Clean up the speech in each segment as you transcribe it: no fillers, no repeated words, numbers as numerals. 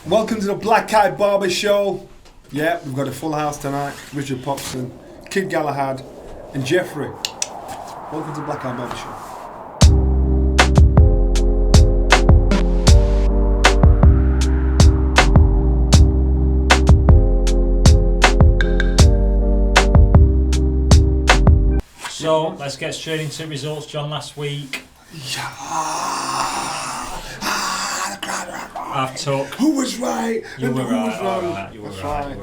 Welcome to the Black Eye Barber Show. Yeah, we've got a full house tonight. Richard Popson, Kid Galahad, and Jeffrey. Welcome to the Black Eye Barber Show. So, let's get straight into results, John, last week. I've took. Who was right? You were who right, was wrong? you were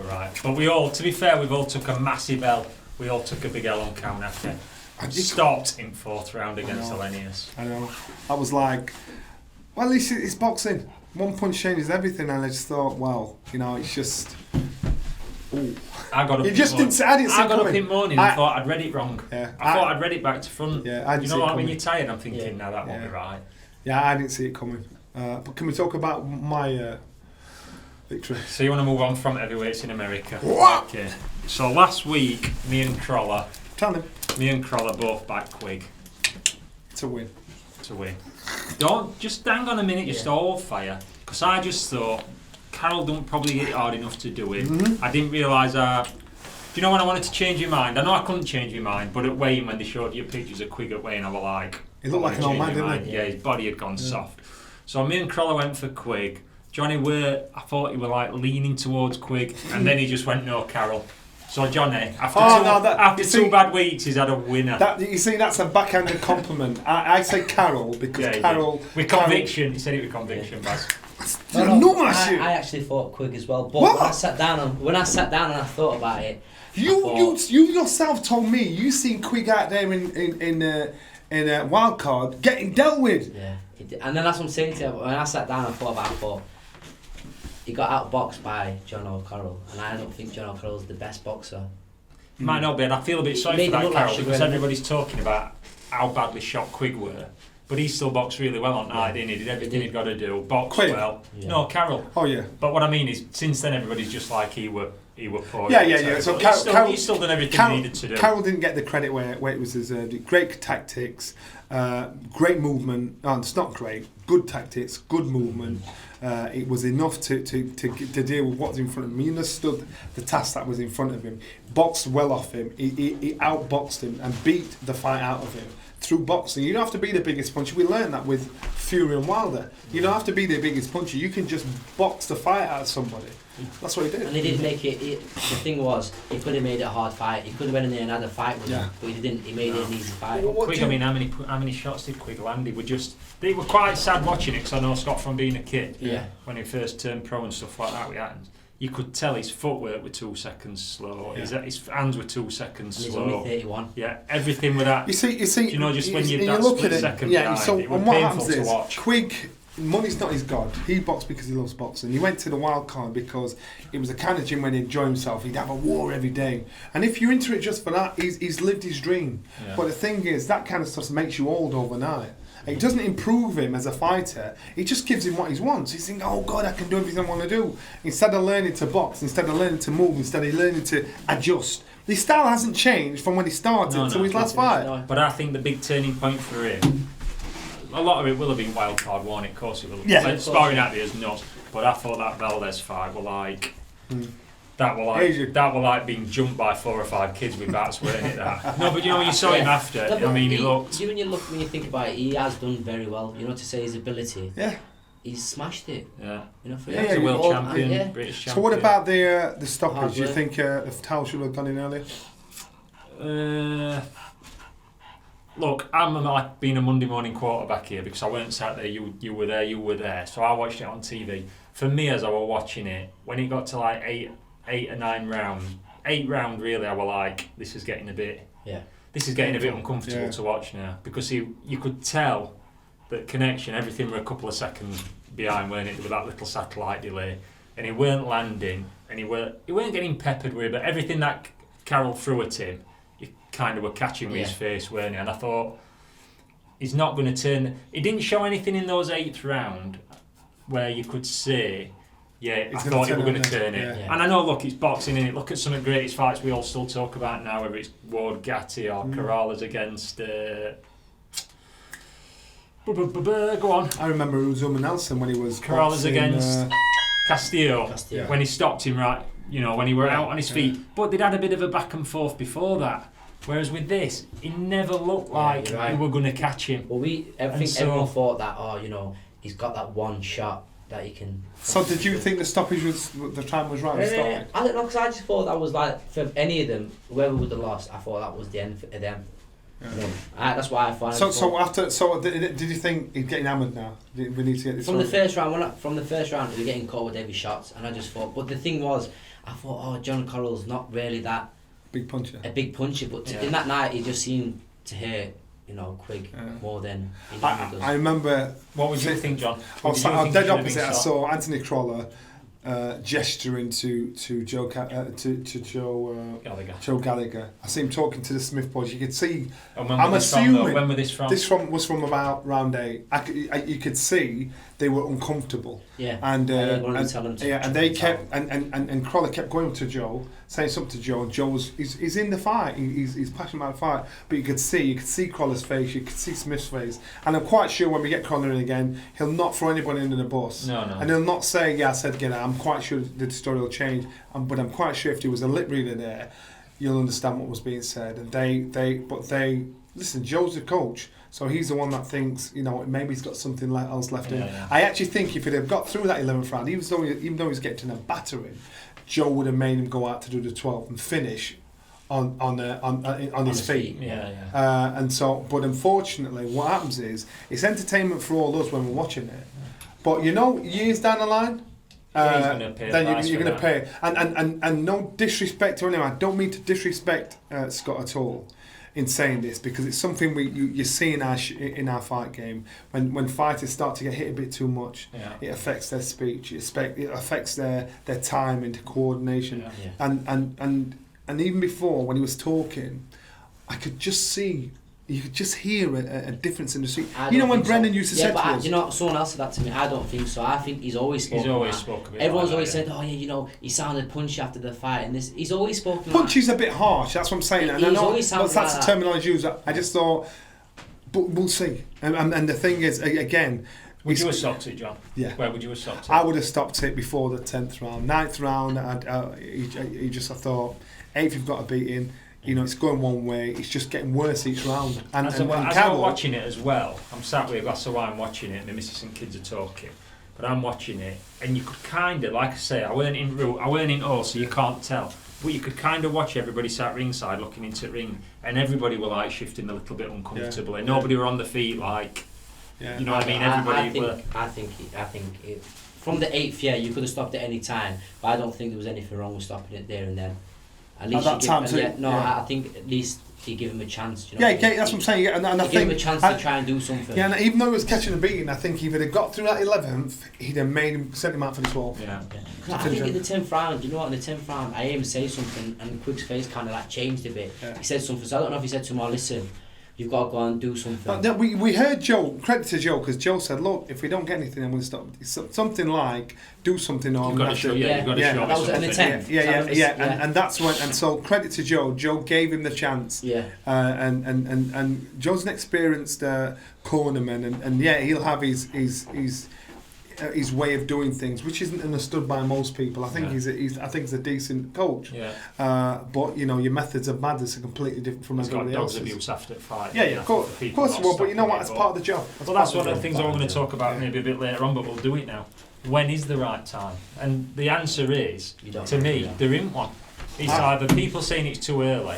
right. But we all, to be fair, we've all took a massive L. We all took a big L on Count after. Stopped in fourth round against Elenius. I know. I was like, well, at least it's boxing. One punch changes everything, and I just thought, well, you know, it's just. Ooh. I got up. I didn't see I got coming. up in morning and thought I'd read it wrong. Yeah, I thought I'd read it back to front. Yeah, you know what? When you're tired, I'm thinking, now that won't be right. Yeah, I didn't see it coming. But can we talk about my victory? So you want to move on from heavyweights in America? What? Okay. So last week, me and Crawler both backed Quigg to win. Don't just hang on a minute. Just hold fire, because I just thought Carroll don't probably hit it hard enough to do it. I didn't realise. Do you know when I wanted to change your mind? I know I couldn't change your mind, but at weigh-in, when they showed you pictures of Quigg at weigh-in, I was like, he looked like an old man, didn't he? Yeah, his body had gone soft. So me and Crawler went for Quigg. Johnny I thought he were like leaning towards Quigg, and then he just went no Carroll. So Johnny, after two bad weeks, he's had a winner. You see, that's a backhanded compliment. I say Carroll because Carroll. With conviction, he said it with conviction, Baz. I actually thought Quigg as well, but when I sat down and I thought about it, you yourself told me you seen Quigg out there in a wild card getting dealt with. Yeah, and then that's what I'm saying to you. When I sat down and thought, he got outboxed by John O'Carroll, and I don't think John O'Carroll's the best boxer. He might not be, and I feel a bit sorry for that Carroll, because everybody's talking about how badly shot Quigg were. But he still boxed really well on night, didn't he? Did everything he'd got to do. Boxed well. Yeah. No, Carroll. Oh, yeah. But what I mean is, since then, everybody's just like he were poor. Yeah. So he's still done everything he needed to do. Carroll didn't get the credit where it was deserved. Great tactics, great movement. Oh, it's not great. Good tactics, good movement. It was enough to deal with what's in front of him. He understood the task that was in front of him. Boxed well off him. He outboxed him and beat the fight out of him. Through boxing, you don't have to be the biggest puncher. We learned that with Fury and Wilder. You don't have to be the biggest puncher. You can just box the fight out of somebody. That's what he did. And he did make it. The thing was, he could have made it a hard fight. He could have went in there and had a fight with him, but he didn't. He made it an easy fight. Quigg, I mean, how many shots did Quigg land? They were quite sad watching it, because I know Scott from being a kid. Yeah. When he first turned pro and stuff like that with Atkins, you could tell his footwork were 2 seconds slow. Yeah. His hands were 2 seconds slow. He's only 31. Yeah, everything with that. You see. You know, just when you look at split it, second behind, so it was what painful happens to is watch. Quigg, money's not his god. He boxed because he loves boxing. He went to the wild card because it was the kind of gym when he'd enjoy himself. He'd have a war every day. And if you're into it just for that, he's lived his dream. Yeah. But the thing is, that kind of stuff makes you old overnight. It doesn't improve him as a fighter. It just gives him what he wants. He's thinking, oh God, I can do everything I want to do. Instead of learning to box, instead of learning to move, instead of learning to adjust. His style hasn't changed from when he started to his last fight. No. But I think the big turning point for him, a lot of it will have been wild card one, of course it will have. Yeah. Sparring out there is nuts. But I thought that Valdez fight were like... That were like being jumped by 4 or 5 kids with bats, weren't it? That. No, but you know, you saw him after. No, I mean, he looked. When you think about it, he has done very well. You know, to say his ability. Yeah. He's smashed it. Yeah. You know, he's a world champion, British champion. So what about the stoppage? Do you think the towel should have gone in earlier? Look, I'm like being a Monday morning quarterback here, because I weren't sat there. You were there. So I watched it on TV. For me, as I was watching it, when it got to like 8 or 9 rounds, 8 round really, I was like, this is getting a bit uncomfortable to watch now, because you could tell that connection, everything were a couple of seconds behind, weren't it, with that little satellite delay, and he weren't landing, and he weren't getting peppered with it, but everything that Carroll threw at him, he kind of were catching with his face, weren't he? And I thought, he's not going to turn. He didn't show anything in those 8th round where you could say, I thought he were going to turn it. Yeah. And I know, look, it's boxing, and look at some of the greatest fights we all still talk about now, whether it's Ward Gatti or Corrales against... Go on. I remember Uzuma Nelson when he was Corrales against... Castillo, Castillo. when he stopped him right, when he were out on his feet. But they'd had a bit of a back and forth before that. Whereas with this, he never looked like you're right. we were going to catch him. Well, everyone thought that, he's got that one shot that he can. So did you think the stoppage the time was right? I don't know, because I just thought that was like, for any of them, whoever would have lost, I thought that was the end for them. Yeah. That's why I find. Did you think he's getting hammered now? We need to get this from right. the first round. From the first round, we were getting caught with every shots, and I just thought. But the thing was, I thought, John Corrall's not really that big puncher. A big puncher, but in that night, he just seemed to hit, Quigg more than he does. I remember. What would you think, John? I was dead opposite. I saw Anthony Crawler gesturing to Joe Gallagher. I see him talking to the Smith boys. You could see. I'm assuming when was this from? This was from about round 8. You could see they were uncomfortable. Yeah. And they kept tell and Crawler kept going to Joe, saying something to Joe. Joe he's in the fight. He's passionate about the fight. But you could see Crawler's face. You could see Smith's face. And I'm quite sure when we get Crawler in again, he'll not throw anybody under the bus. No. And he'll not say, "Yeah, I said again." I'm quite sure the story will change. But I'm quite sure if there was a lip reader there, you'll understand what was being said. And they listen. Joe's the coach. So he's the one that thinks, maybe he's got something else left in. Yeah. I actually think if he'd have got through that 11th round, even though he was getting a battering, Joe would have made him go out to do the 12th and finish on his feet. Yeah. But unfortunately, what happens is it's entertainment for all us when we're watching it. But years down the line, he's gonna pay then you're going to pay. And no disrespect to anyone. I don't mean to disrespect Scott at all in saying this, because it's something you see in our fight game. When fighters start to get hit a bit too much, it affects their speech, it affects their time and coordination. And even before, when he was talking, I could just see, you could just hear a difference in the street. When Brendan used to say to us, someone else said that to me. I don't think so. I think he's always spoken. He's always spoken. Everyone's always said, he sounded punchy after the fight, and this. He's always spoken. Punchy's a bit harsh. That's what I'm saying. And I know that's like the terminology used. I just thought, but we'll see. And the thing is, again. Would you have stopped it, John? Yeah. Where would you have stopped it? I would have stopped it before the 10th round. 9th round, I thought, 8th you've got to beat him. It's going one way. It's just getting worse each round. As I'm watching it as well, I'm sat with a glass of wine watching it. My missus and kids are talking, but I'm watching it, and you could kind of, like I say, I weren't in all, so you can't tell. But you could kind of watch everybody sat ringside looking into the ring, and everybody were like shifting a little bit uncomfortably. Yeah. Nobody were on the feet like. Yeah. You know what I mean? Everybody were. I think from the 8th, you could have stopped at any time, but I don't think there was anything wrong with stopping it there and then. At least I think at least you give him a chance. That's what I'm saying. And I think give him a chance to try and do something. Yeah, and even though he was catching a beating, I think if he'd have got through that 11th, he'd have sent him out for the 12th. Yeah. I think in the 10th round, in the 10th round, I heard him say something, and Quigg's face kind of changed a bit. Yeah. He said something, so I don't know if he said to him, listen, you've got to go and do something. We heard Joe, credit to Joe, because Joe said, look, if we don't get anything, I'm going to stop. Something like, do something on. You've got to show, you've got to show. That was in the 10th. And that's when, and so credit to Joe. Joe gave him the chance. Yeah. And Joe's an experienced cornerman, and he'll have his way of doing things, which isn't understood by most people. I think he's a decent coach. Yeah. But your methods of madness are completely different from everybody else's. Dogs abuse after the fight. Yeah, of course well, but you know what? It's part of the job. That's one of the things I want to talk about maybe a bit later on, but we'll do it now. When is the right time? And the answer is, to me, there isn't one. It's either people saying it's too early,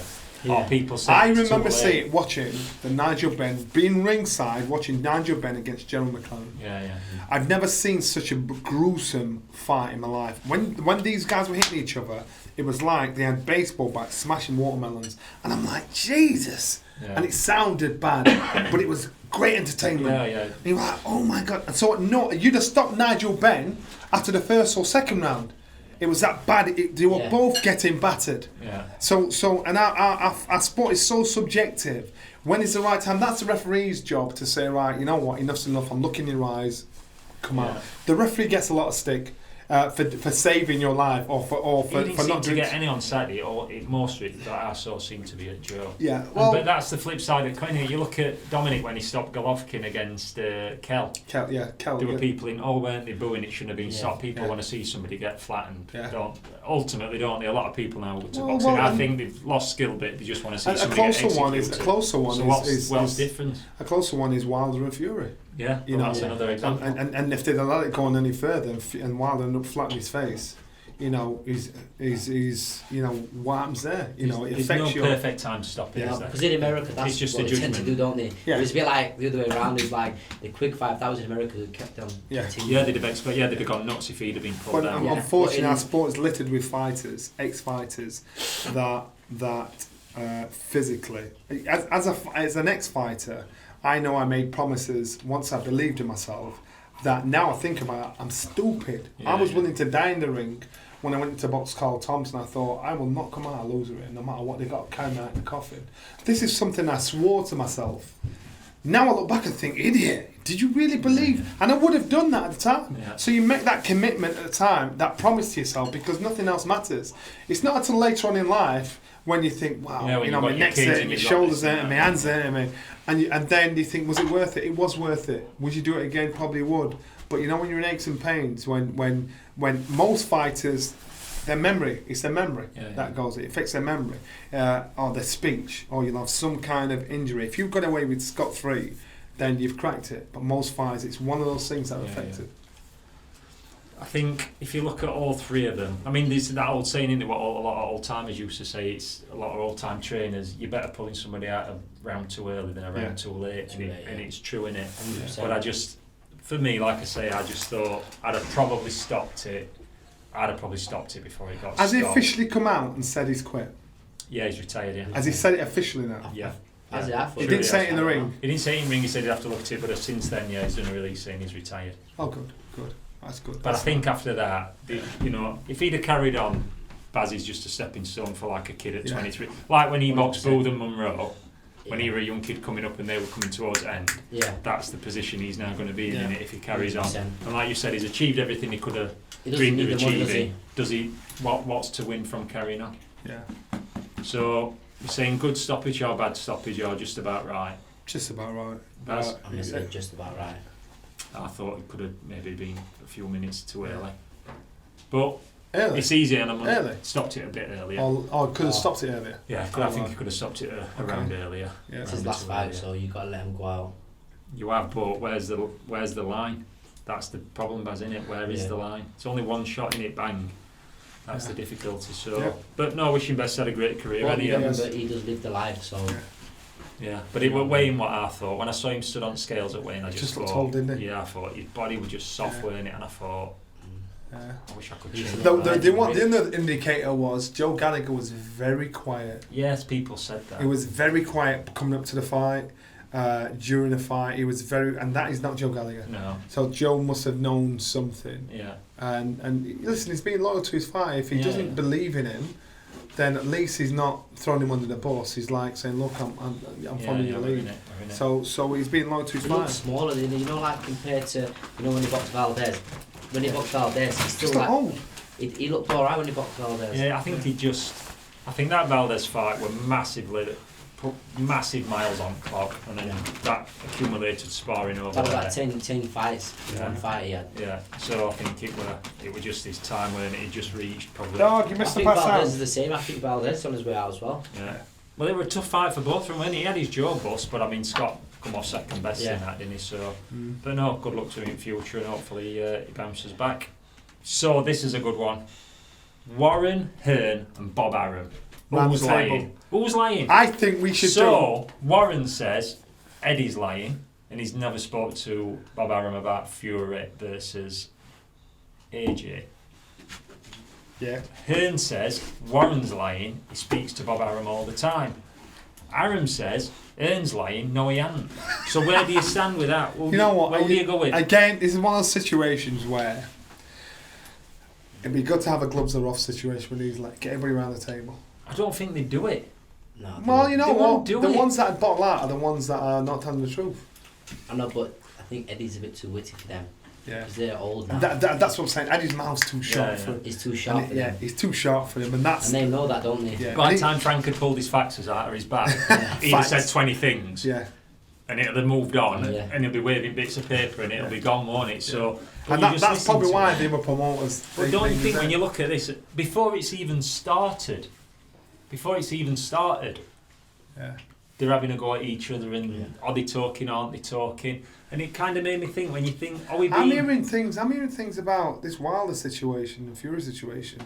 or people saying it's too late. Watching the Nigel Benn, being ringside, watching Nigel Benn against Gerald McClellan. Yeah. I've never seen such a gruesome fight in my life. When these guys were hitting each other, it was like they had baseball bats smashing watermelons. And I'm like, Jesus! Yeah. And it sounded bad, but it was great entertainment. Yeah. And you're like, oh my God. And so, you'd have stopped Nigel Benn after the first or second round. It was that bad. They were both getting battered. Yeah. And our sport is so subjective. When is the right time? That's the referee's job to say, right, you know what, enough's enough. I'm looking in your eyes. Come out. The referee gets a lot of stick. for saving your life or for he didn't seem not to doing. get any on Saturday, or most of it that I saw seemed to be at Joe. Yeah, well, but that's the flip side of the coin. You look at Dominic when he stopped Golovkin against Kel. Kel. There were people in, weren't they booing? It shouldn't have been stopped. People want to see somebody get flattened. Ultimately, don't they? A lot of people now to boxing. I think they've lost skill bit. They just want to see somebody get executed. A closer one so what's different? A closer one is Wilder and Fury. Yeah, that's another example. And if they'd allowed it going any further and Wilder ended up flat in his face, he's what happens there? It there's affects no perfect time to stop it. Because in America, that's just what a they tend to do, don't they? Yeah. It was a bit like the other way around. It's like the quick 5,000 in America who kept on. Yeah, they'd have gone nuts if he'd have been pulled down. Unfortunately, our sport is littered with fighters, ex-fighters, that physically, as an ex-fighter, I know I made promises once I believed in myself that now I think about, I'm stupid. I was willing to die in the ring when I went to box Carl Thompson. I thought, I will not come out a loser here, no matter what they got carrying out in the coffin. This is something I swore to myself. Now I look back and think, idiot, did you really believe? And I would have done that at the time. Yeah. So you make that commitment at the time, that promise to yourself, because nothing else matters. It's not until later on in life when you think, wow, my neck's hurting, my shoulders hurting, my hands hurting me. And then you think, was it worth it? It was worth it. Would you do it again? Probably would. But when you're in aches and pains, when most fighters, their memory, it's their memory that goes. It affects their memory, or their speech, or you'll have some kind of injury. If you've got away with scot-free, then you've cracked it. But most fighters, it's one of those things that affect it. I think if you look at all three of them, I mean, there's that old saying, isn't it, what a lot of old timers used to say, it's a lot of old time trainers, you're better pulling somebody out of round too early than a round too late, and it's true, innit? But for me, like I say, I just thought I'd have probably stopped it before he got stopped. Has he officially come out and said he's quit? Yeah, he's retired, yeah. Has he said it officially now? Yeah. He didn't say it in the ring? He didn't say it in the ring, he said he'd have to look at it, but since then, he's done a release saying he's retired. Oh, good. That's good. But I think after that, if he'd have carried on, Bazzy's just a stepping stone for like a kid at 23. Like when he boxed Booth and Monroe, when he was a young kid coming up and they were coming towards the end, that's the position he's now going to be in it if he carries on. And like you said, he's achieved everything he could have dreamed of achieving. Does he? What's to win from carrying on? Yeah. So you're saying good stoppage or bad stoppage or just about right? Just about right. I'm going to say just about right. I thought it could have maybe been a few minutes too early. But early. It's easy and early. Stopped it a bit earlier. Could have stopped it earlier. Yeah, I think you could have stopped it around earlier. Yeah. It's his last fight, so you've got to let him go out. You have, but where's the line? That's the problem, Baz, isn't it? Where is the line? It's only one shot in it, bang. That's the difficulty. So, but no, wish him best. Had a great career. Well, he does live the life, so. Yeah, but it was weighing what I thought. When I saw him stood on scales at weighing, I just thought, looked old, didn't he? Yeah, I thought his body was just soft, weren't it? And I thought, I wish I could change the other indicator was Joe Gallagher was very quiet. Yes, people said that. He was very quiet coming up to the fight. During the fight, he was and that is not Joe Gallagher. No. So Joe must have known something. Yeah. And listen, he's being loyal to his fight. If he doesn't believe in him, then at least he's not throwing him under the bus. He's like saying, "Look, I'm following your lead." So he's being loyal to his fight. He looks smaller, like compared to when he boxed Valdez. When he boxed Valdez, he's still like old. He looked alright when he boxed Valdez. Yeah, I think that Valdez fight were put massive miles on clock, and then that accumulated sparring over that was there. like 10 fights, one fight he had. Yeah, so I think it was just his time when it just reached probably. Dog, you missed the pass out. Valdez is the same. I think Valdez on his way out as well. Yeah. Well, it was a tough fight for both of them. He had his jaw bust, but I mean Scott come off second best in that, didn't he? So, but no, good luck to him in future, and hopefully he bounces back. So this is a good one. Warren, Hearn, and Bob Arum. Who's lying? Who's lying? I think we should Warren says Eddie's lying, and he's never spoke to Bob Arum about Fury versus AJ. Yeah. Hearn says Warren's lying, he speaks to Bob Arum all the time. Arum says Hearn's lying, no he hasn't. So where do you stand with that? You know what? Where do you go with? Again, this is one of those situations where it'd be good to have a gloves are off situation when he's like, get everybody around the table. I don't think they do it. No. Well, you know what? The ones that bottle out are the ones that are not telling the truth. I know, but I think Eddie's a bit too witty for them. Yeah. Because they're old now. That's what I'm saying. Eddie's mouth's too sharp for him. He's too sharp for them. He's too sharp for him, and that's. And they know that, don't they? Yeah. By the time Frank had pulled his faxes out of his bag, he'd have said 20 things. Yeah. And it'll have moved on, and he'll be waving bits of paper, and it'll be gone, won't it? So, and that's probably why the other promoters. But don't you think when you look at this, before it's even started, they're having a go at each other, and are they talking, aren't they talking? And it kind of made me think, when you think, are we being... I'm hearing things about this Wilder situation, the Fury situation,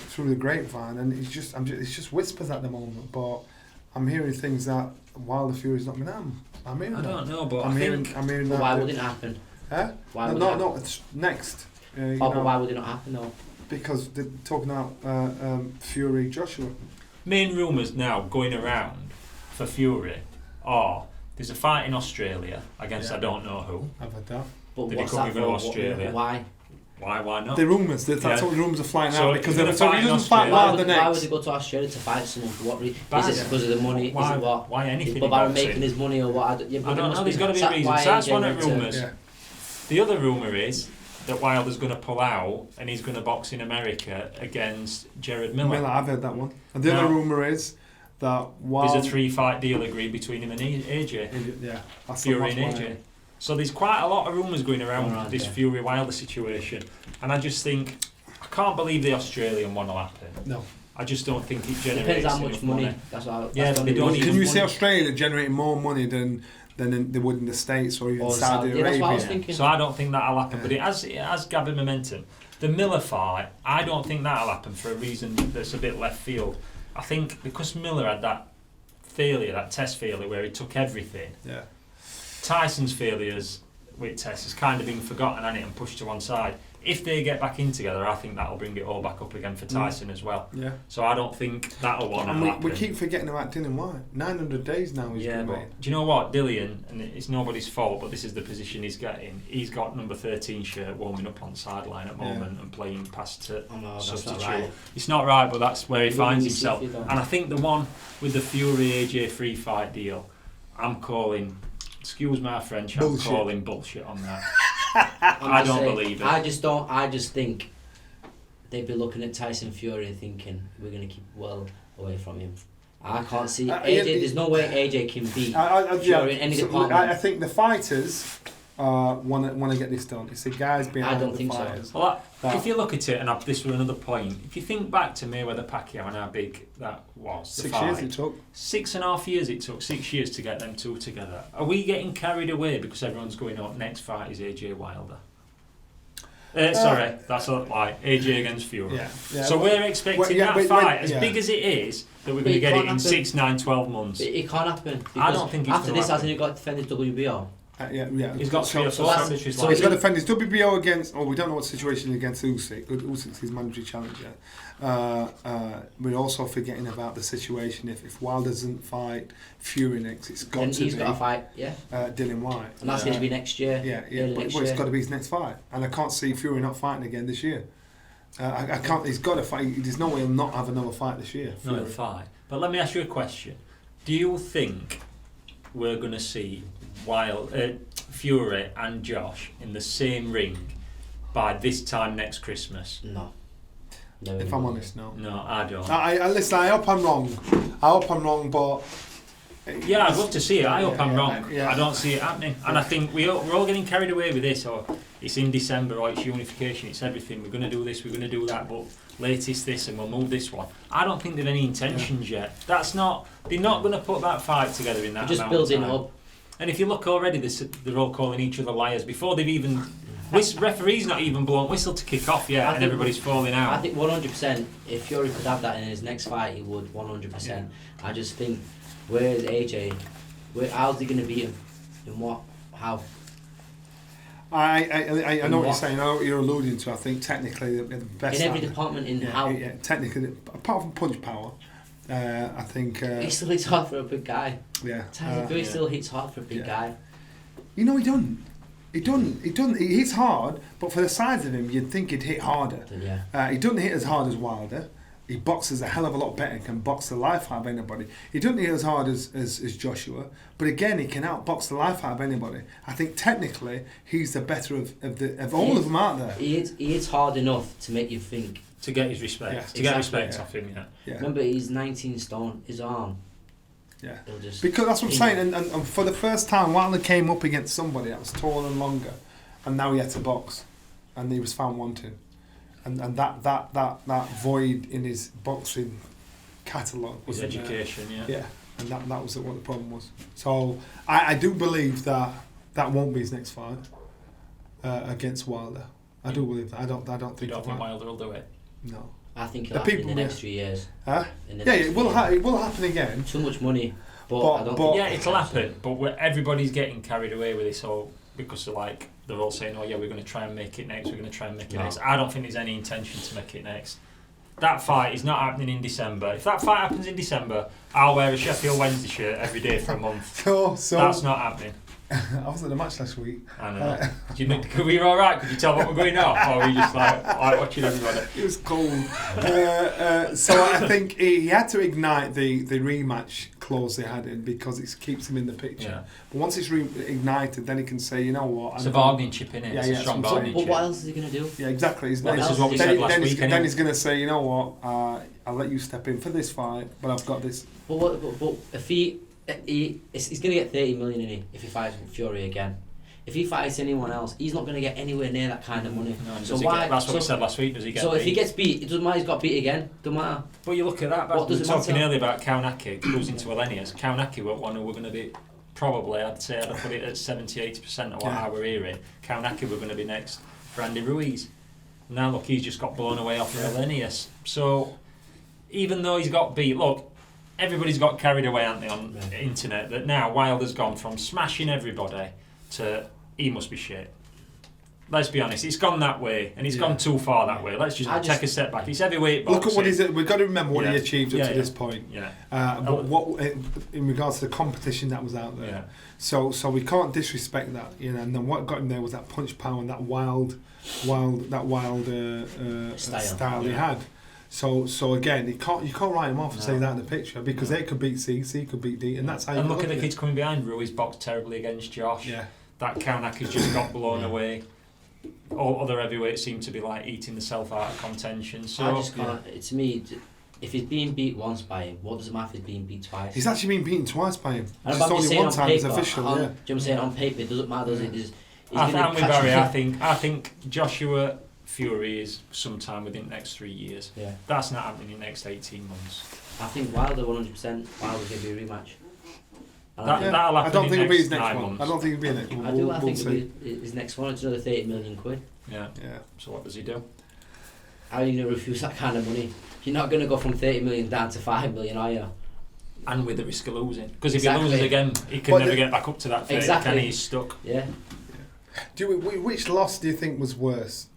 through the grapevine, and it's just whispers at the moment, but I'm hearing things that Wilder Fury's not going to happen. I don't know, but I'm hearing that. Why would it happen? Huh? No, it's next. But why would it not happen though? Because they're talking about Fury Joshua. Main rumours now going around for Fury are there's a fight in Australia against I don't know who. I've had that. But what's that for? Australia? Why? Why not? The rumours. That's what the rumours are flying out because he doesn't fight Wilder next. Why would he go to Australia to fight someone for what reason? Is it because of the money? Why, is it what? Why anything? About making his money or what? I don't know. There's got to be a reason. So that's one of the rumours. The other rumour is that Wilder's going to pull out and he's going to box in America against Jared Miller. I've heard that one. And the other rumour is that there's a 3-fight deal agreed between him and AJ. Fury and AJ. So there's quite a lot of rumours going around this Fury Wilder situation, and I just think I can't believe the Australian one will happen. No, I just don't think it generates. Depends how much money. That's what. They don't. Can you see Australia generating more money than they would in the States or even Saudi Arabia? That's what I was thinking. So I don't think that'll happen, but it has gathered momentum. The Miller fight, I don't think that'll happen for a reason that's a bit left field. I think because Miller had that test failure where he took everything. Yeah. Tyson's failures with Tess has kind of been forgotten and pushed to one side. If they get back in together, I think that'll bring it all back up again for Tyson as well. Yeah. So I don't think that'll want to happen. We keep forgetting about Dillian Whyte. 900 days now he's been waiting. Do you know what, Dillian, and it's nobody's fault, but this is the position he's getting. He's got number 13 shirt warming up on the sideline at the moment and playing past to substitute. Not right. It's not right, but that's where he finds himself. And I think the one with the Fury AJ free fight deal, I'm calling, excuse my French, I'm calling bullshit on that. I don't believe it. I just think they'd be looking at Tyson Fury and thinking we're going to keep well away from him. I can't see AJ. There's no way AJ can beat Fury in any department. I think the fighters want to get this done. It's the guys behind the fighters. So. Well, if you look at it, and this was another point, if you think back to Mayweather Pacquiao and how big that was, 6 years it took. 6.5 years it took. 6 years to get them two together. Are we getting carried away because everyone's going up? Next fight is AJ Wilder. Sorry, that's a lie. AJ against Fury. Yeah. So we're expecting that fight, as big as it is, that we're going to get it in 6, 9, 12 months. It can't happen. I don't think it's after this, hasn't he got to defend his WBO? He's got 3 or 4 sandwiches. So he's got to defend his WBO against. We don't know what situation against Usyk. Usyk's his mandatory challenger. We're also forgetting about the situation if Wilder doesn't fight Fury next, it's got to be. He's got to fight, Dillian Whyte. And that's going to be next year. But it's got to be his next fight, and I can't see Fury not fighting again this year. I can't. He's got to fight. There's no way he'll not have another fight this year. No fight. But let me ask you a question. Do you think we're going to see Fury and Josh in the same ring by this time next Christmas? No. If I'm honest, no. No, I don't. I listen. I hope I'm wrong. But yeah, I'd love to see it. I hope I'm wrong. I don't see it happening, and I think we're all getting carried away with this. Or it's in December, or it's unification. It's everything. We're going to do this. We're going to do that. But latest this, and we'll move this one. I don't think they've any intentions yet. That's not. They're not going to put that fight together in that. Just building up. And if you look already, they're all calling each other liars before they've even. Referee's not even blown whistle to kick off yet, and everybody's falling out. I think 100%. If Fury could have that in his next fight, he would 100%. Yeah. I just think, where's AJ? How's he going to beat him? In what? How? I know what you're saying. I know what you're alluding to. I think technically the best in every department. How? Yeah, technically, apart from punch power. I think he still hits hard for a big guy. Yeah, Tyson Fury still hits hard for a big guy. You know he doesn't. He hits hard, but for the size of him, you'd think he'd hit harder. Yeah. He doesn't hit as hard as Wilder. He boxes a hell of a lot better and can box the life out of anybody. He doesn't hit as hard as Joshua, but again, he can outbox the life out of anybody. I think technically, he's the better of all of them out there. He is hard enough to make you think. To get his respect. Yeah, to get respect off him, yeah. Remember, he's 19 stone, his arm. Yeah. Just Because that's what I'm saying, and for the first time, Wilder came up against somebody that was taller and longer, and now he had to box, and he was found wanting. And that void in his boxing catalogue was his education, yeah, and that was what the problem was. So I do believe that won't be his next fight against Wilder. I do believe that. I don't think. You don't think Wilder will do it? No. I think it'll happen in the next 3 years. Huh? It will happen again. Too much money, but I don't think yeah, it'll happen. But everybody's getting carried away with this all because they're all saying, "Oh yeah, we're going to try and make it next. We're going to try and make it next." I don't think there's any intention to make it next. That fight is not happening in December. If that fight happens in December, I'll wear a Sheffield Wednesday shirt every day for a month. So that's not happening. I was at the match last week. I know. Were you all right? Could you tell what we're going off, or were you just like watching everybody? It was cold. So I think he had to ignite the rematch clause they had in because it keeps him in the picture. Yeah. But once it's ignited, then he can say, you know what? It's a bargaining chip, innit? Yeah, it's a strong bargaining chip. But what else is he going to do? Yeah, exactly. This is what we said last week. Then he's going to say, you know what? I'll let you step in for this fight, but I've got this. But if he's going to get 30 million in it if he fights Fury again. If he fights anyone else, he's not going to get anywhere near that kind of money. No, so that's what we said last week. Does he get? So beat? if he gets beat, it doesn't matter. He's got beat again. Doesn't matter. But you look at that. What we were does it talking matter? earlier about Kaunaki losing to Elenius. Kaunaki were one who were going to be probably. I'd put it at 70-80% of what I were hearing. Kaunaki were going to be next for Andy Ruiz. Now look, he's just got blown away off Elenius. So even though he's got beat, look. Everybody's got carried away, haven't they, on the internet, that now Wilder's gone from smashing everybody to he must be shit. Let's be honest, it's gone that way, and it's gone too far that way. Let's just take a step back. It's heavyweight boxing. Look at what he's. We've got to remember what he achieved up to this point. Yeah. But what in regards to the competition that was out there. Yeah. So we can't disrespect that, you know. And then what got him there was that punch power and that wild style he had. So again, you can't write him off and say that in the picture because they could beat C could beat D, and that's how. And look at the kids coming behind. Ruiz boxed terribly against Josh. Yeah. That Kaunaki's just got blown away. All other heavyweights seem to be like eating themselves out of contention. So I just can't. To me, if he's being beat once by him, what does it matter if he's being beat twice? He's actually been beaten twice by him. And just only one time it's official. Do you know what I'm saying? On paper, it doesn't matter. Does it? I'm with Barry. I think Joshua Fury is sometime within the next 3 years. Yeah. That's not happening in the next 18 months. I think Wilder 100%. Wilder's going to be a rematch. That'll happen. I don't think it'll be his next 9 one. months. I don't think it'll be next one. I think it'll be his next one. It's another 30 million quid. Yeah. So what does he do? How are you going to refuse that kind of money? You're not going to go from 30 million down to 5 million, are you? And with the risk of losing. Because if he loses again, he can never get back up to that 30. Exactly. He's stuck. Yeah. Which loss do you think was worse?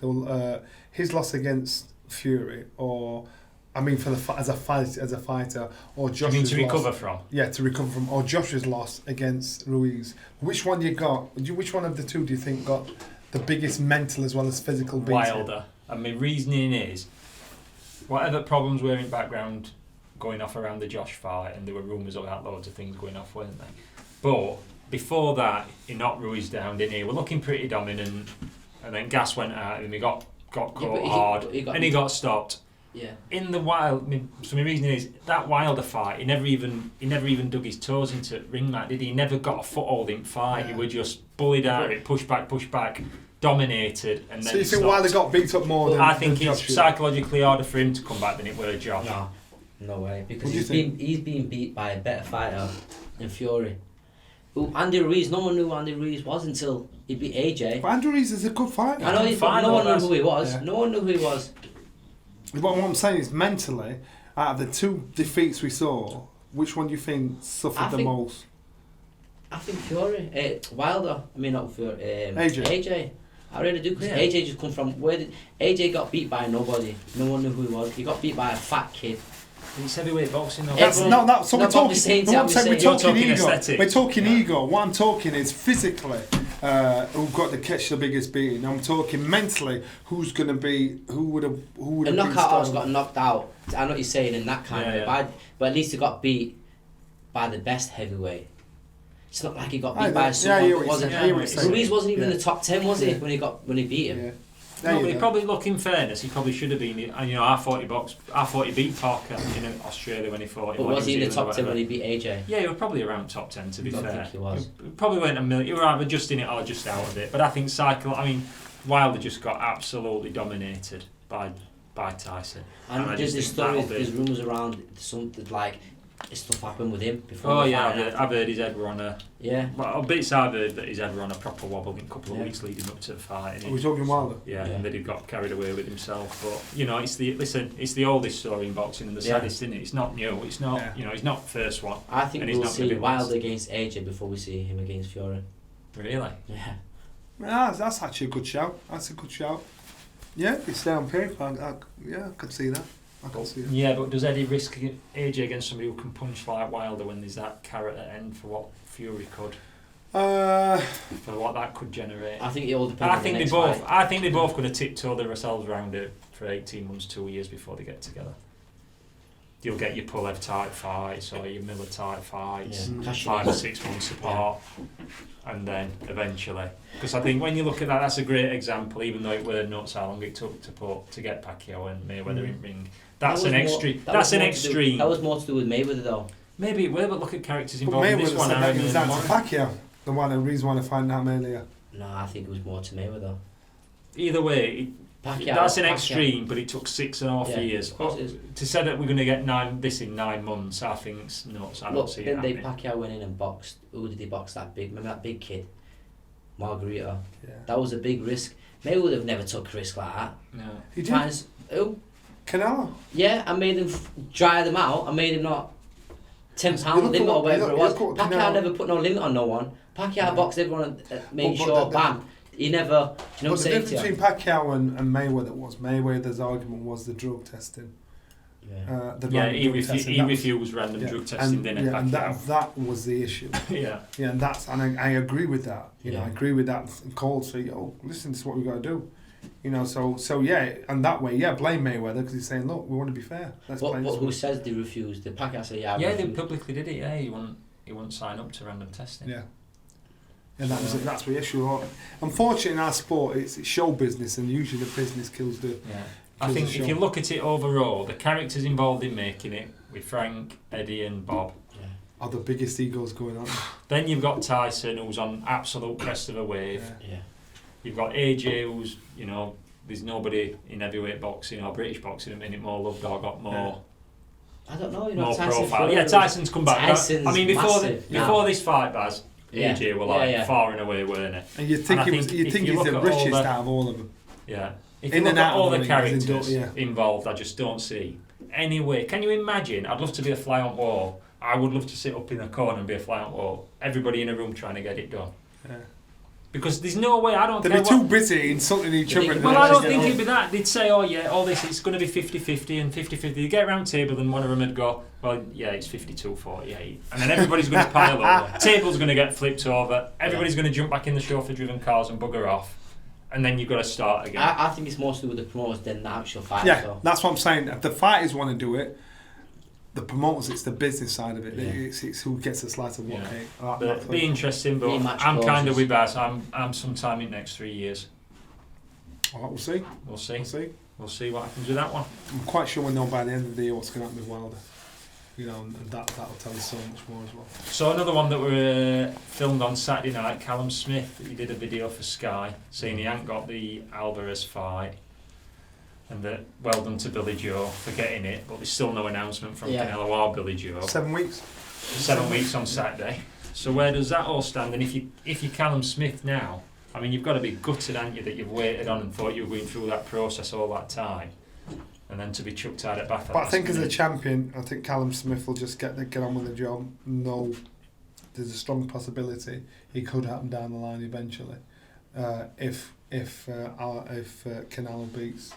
His loss against Fury, or I mean, as a fighter, or Joshua's you mean to recover loss, from? Yeah, to recover from, or Joshua's loss against Ruiz. Which one you got? Which one of the two do you think got the biggest mental as well as physical beating? Wilder. And my reasoning is, whatever problems were in background going off around the Josh fight, and there were rumours about loads of things going off, weren't they? But before that, he knocked Ruiz down, didn't he? We're looking pretty dominant, and then gas went out, and he got caught hard, and he got stopped. Yeah. In the Wild, so my reasoning is that Wilder fight, he never even dug his toes into ring mat, did he? He never got a foothold in fight. He was just bullied out of it, push back, dominated, and then. So you think Wilder got beat up more than? I think it's psychologically harder for him to come back than it were Josh. No way, because he's being beat by a better fighter than Fury. Andy Ruiz, no one knew who Andy Ruiz was until he beat AJ. But Andy Ruiz is a good fighter. I know no one knew who he was. Yeah. No one knew who he was. What I'm saying is, mentally, out of the two defeats we saw, which one do you think suffered the most? I think Fury. Wilder. I mean, not Fury. AJ. I really do, because AJ just come from AJ got beat by nobody. No one knew who he was. He got beat by a fat kid. It's heavyweight boxing. So we're talking ego. We're talking ego. What I'm talking is physically. who got to catch the biggest beating. I'm talking mentally. Who would have A knockout art's got knocked out. I know what you're saying in that kind of way, but at least he got beat by the best heavyweight. It's not like he got beat by someone that wasn't. Ruiz wasn't even in the top 10, was he? When he beat him. Yeah. No, but he probably, look, in fairness, he probably should have been. And you know, I thought he beat Parker in Australia when he fought. But was he in the top 10 when he beat AJ? Yeah, he was probably around top 10 to be fair. I think he was. He probably weren't a million. He was either just in it or just out of it. But I think Wilder just got absolutely dominated by Tyson. And there's rumours around something like stuff happened with him before. Oh yeah, I've heard his head were on a. Yeah. Well, bits I've heard that his head were on a proper wobble in a couple of weeks leading up to the fight. Are we talking Wilder? Yeah, and that he got carried away with himself. But you know, it's the oldest story in boxing and the saddest, isn't it? It's not new. It's not he's not first one. I think we'll see Wilder against AJ before we see him against Fury. Really? Yeah. That's actually a good shout. Yeah, it's down paper. I could see that. Yeah, but does Eddie risk AJ against somebody who can punch like Wilder when there's that carrot at end for what Fury could? For what that could generate? I think it all depends. I think they both could have tiptoed themselves around it for 18 months, 2 years before they get together. You'll get your Pulev type fights or your Miller type fights, 5 or 6 months apart, and then eventually. Because I think when you look at that, that's a great example. Even though it were nuts how long it took to get Pacquiao and Mayweather in ring. That's an extreme. That was more to do with Mayweather though. Maybe it were, but look at characters involved in this one. But Mayweather said Pacquiao, the reason why I find out earlier. No, I think it was more to Mayweather. Either way, that's an extreme, but it took 6.5 years. To say that we're going to get this in 9 months, I think it's nuts. I don't see it happening. Pacquiao went in and boxed. Who did he box? That big? Remember that big kid, Margarita? Yeah. That was a big risk. Mayweather would have never took a risk like that. No. He did. Who? Canelo. Yeah, I made him dry them out. I made him not £10 limit or whatever it was. Pacquiao never put no limit on no one. Pacquiao boxed everyone and made sure, bam. He never, you know what I'm saying? The difference between Pacquiao and Mayweather was Mayweather's argument was the drug testing. He refused random drug testing, didn't he? And that was the issue. And I agree with that. You know, I agree with that. Called say, listen, this is what we got to do. You know, so and that way, blame Mayweather because he's saying, look, we want to be fair. But who says they refused? Did Pacquiao say, they publicly did it. Yeah, he wouldn't sign up to random testing. Yeah. And that's the issue. Unfortunately, in our sport, it's show business, and usually the business kills the. Yeah. I think if you look at it overall, the characters involved in making it, with Frank, Eddie, and Bob, are the biggest egos going on. Then you've got Tyson, who's on absolute crest of a wave. Yeah. You've got AJ, who's there's nobody in heavyweight boxing or British boxing a minute more loved or got more. I don't know. More profile. Tyson's come back. I mean, before this fight, Baz. AJ were far and away, weren't it? And you'd think he's the richest out of all of them. Yeah. If you look at all the characters involved, I just don't see any way. Can you imagine? I'd love to be a fly on wall. I would love to sit up in a corner and be a fly on wall. Everybody in a room trying to get it done. Yeah. Because there's no way, They'd be too busy insulting each other. Well, I don't think it'd be that. They'd say, all this, it's going to be 50-50 and 50-50. They get round table and one of them would go, it's 52-48. And then everybody's going to pile over. Table's going to get flipped over. Everybody's going to jump back in the chauffeur-driven cars and bugger off. And then you've got to start again. I think it's more to do with the promoters than the actual fight. Yeah, that's what I'm saying. If the fighters want to do it, the promoters, it's the business side of it. Yeah. It's who gets a slice of what cake. It'd be interesting, but I'm kind of with Baz. I'm sometime in the next 3 years. All right, we'll see. We'll see what happens with that one. I'm quite sure we'll know by the end of the year what's going to happen with Wilder. You know, and that'll tell us so much more as well. So another one that were filmed on Saturday night, Callum Smith, he did a video for Sky saying he hadn't got the Alvarez fight. And well done to Billy Joe for getting it, but there's still no announcement from Canelo or Billy Joe. 7 weeks. 7 weeks on Saturday. So where does that all stand? And if you're Callum Smith now, I mean, you've got to be gutted, haven't you, that you've waited on and thought you were going through that process all that time, and then to be chucked out at Bath. But I think as a champion, I think Callum Smith will just get on with the job. No, there's a strong possibility it could happen down the line eventually, if Canelo beats.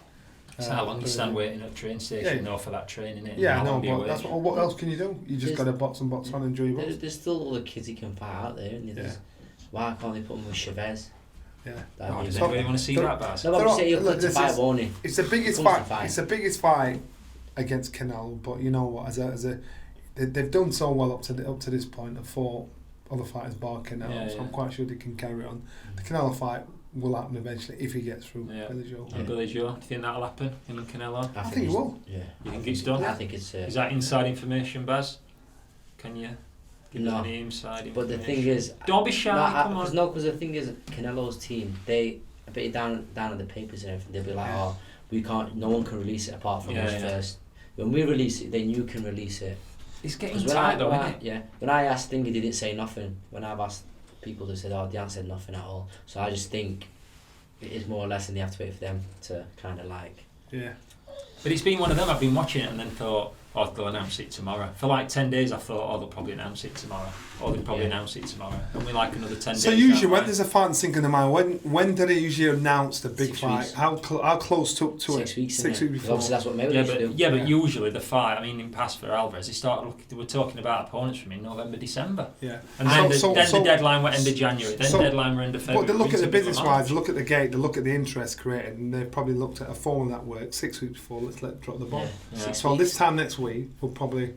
So how long do you stand waiting at the train station for that train, innit? Yeah, no, but that's what else can you do? You just got to box on, enjoy your box. There's still other kids he can fight out there, isn't there? why can't they put him with Chavez? Yeah. Does anybody want to see that, Baz? No, I'm saying he'll come to fight, won't he? It's the biggest fight. It's the biggest fight against Canelo. But you know what? They've done so well up to this point. Of 4 other fighters bar Canelo, so I'm quite sure they can carry on. The Canelo fight will happen eventually if he gets through Billy Joe. And Billy Joe, do you think that'll happen? Him and Canelo? I think it will. Yeah. You think it's done? I think it's. Is that inside information, Baz? Can you give us any inside information? But the thing is, don't be shy. Come on. Because the thing is, Canelo's team, they a bit down at the papers and everything. They'll be like, oh, we can't. No one can release it apart from us first. When we release it, then you can release it. It's getting tight though, isn't it? Yeah. When I asked Thingy, they didn't say nothing. When I've asked people, they said, oh, they haven't said nothing at all. So I just think it is more or less, and they have to wait for them to kind of like. Yeah. But it's been one of them. I've been watching it and then thought, oh, they'll announce it tomorrow. For like 10 days, I thought, oh, they'll probably announce it tomorrow. Or they'll probably announce it tomorrow. And we like another 10 days. So usually, when there's a fight in Cinco de Mayo, when do they usually announce the big fight? How close to 6 it? weeks. 6 weeks before. Obviously, that's what Mayweather do. Yeah, but usually the fight. I mean, in past for Alvarez, they were talking about opponents from in November, December. Yeah. And then the deadline went end of January. Then deadline went end of February. But they look at the business wise. They look at the gate. They look at the interest created, and they've probably looked at a formula that works. 6 weeks before, let's drop the ball. Yeah. So this time next week, we'll probably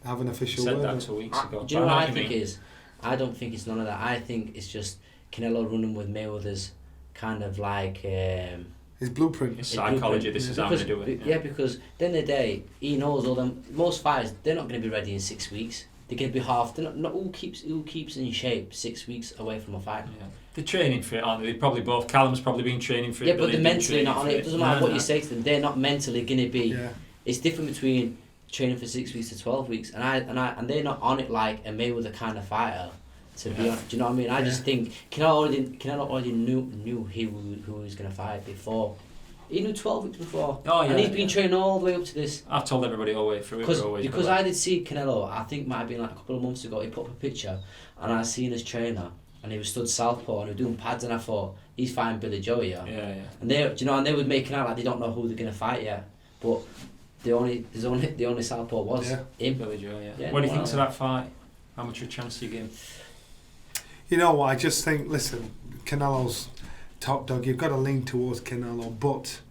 have an official said word. that 2 weeks ago. Do you know what I think it is? I don't think it's none of that. I think it's just Canelo running with Mayweather's kind of like his blueprint. His psychology. This is how to do it. Yeah, because at the end of the day, he knows all them. Most fighters, they're not going to be ready in 6 weeks. They're going to be half. They're not who keeps in shape 6 weeks away from a fight. Yeah. They're training for it, aren't they? They probably both. Callum's probably been training for it. Yeah, but they're mentally not on it. It doesn't matter what you say to them. They're not mentally going to be. Yeah. It's different between training for 6 weeks to 12 weeks, and they're not on it like a Mayweather kind of fighter. To be honest, do you know what I mean? I just think Canelo already knew who he was going to fight before. He knew 12 weeks before. Oh, yeah, and he's been training all the way up to this. I've told everybody all the way through it. Because I did see Canelo, I think it might have been like a couple of months ago, he put up a picture and I seen his trainer and he was stood southpaw and he was doing pads and I thought, he's fighting Billy Joe here. Yeah. And they were making out like they don't know who they're going to fight yet. But the only southpaw was him. Billy Joe, yeah. What do you think to that fight? How much of a chance do you give? You know what, I just think, listen, Canelo's top dog. You've got to lean towards Canelo, but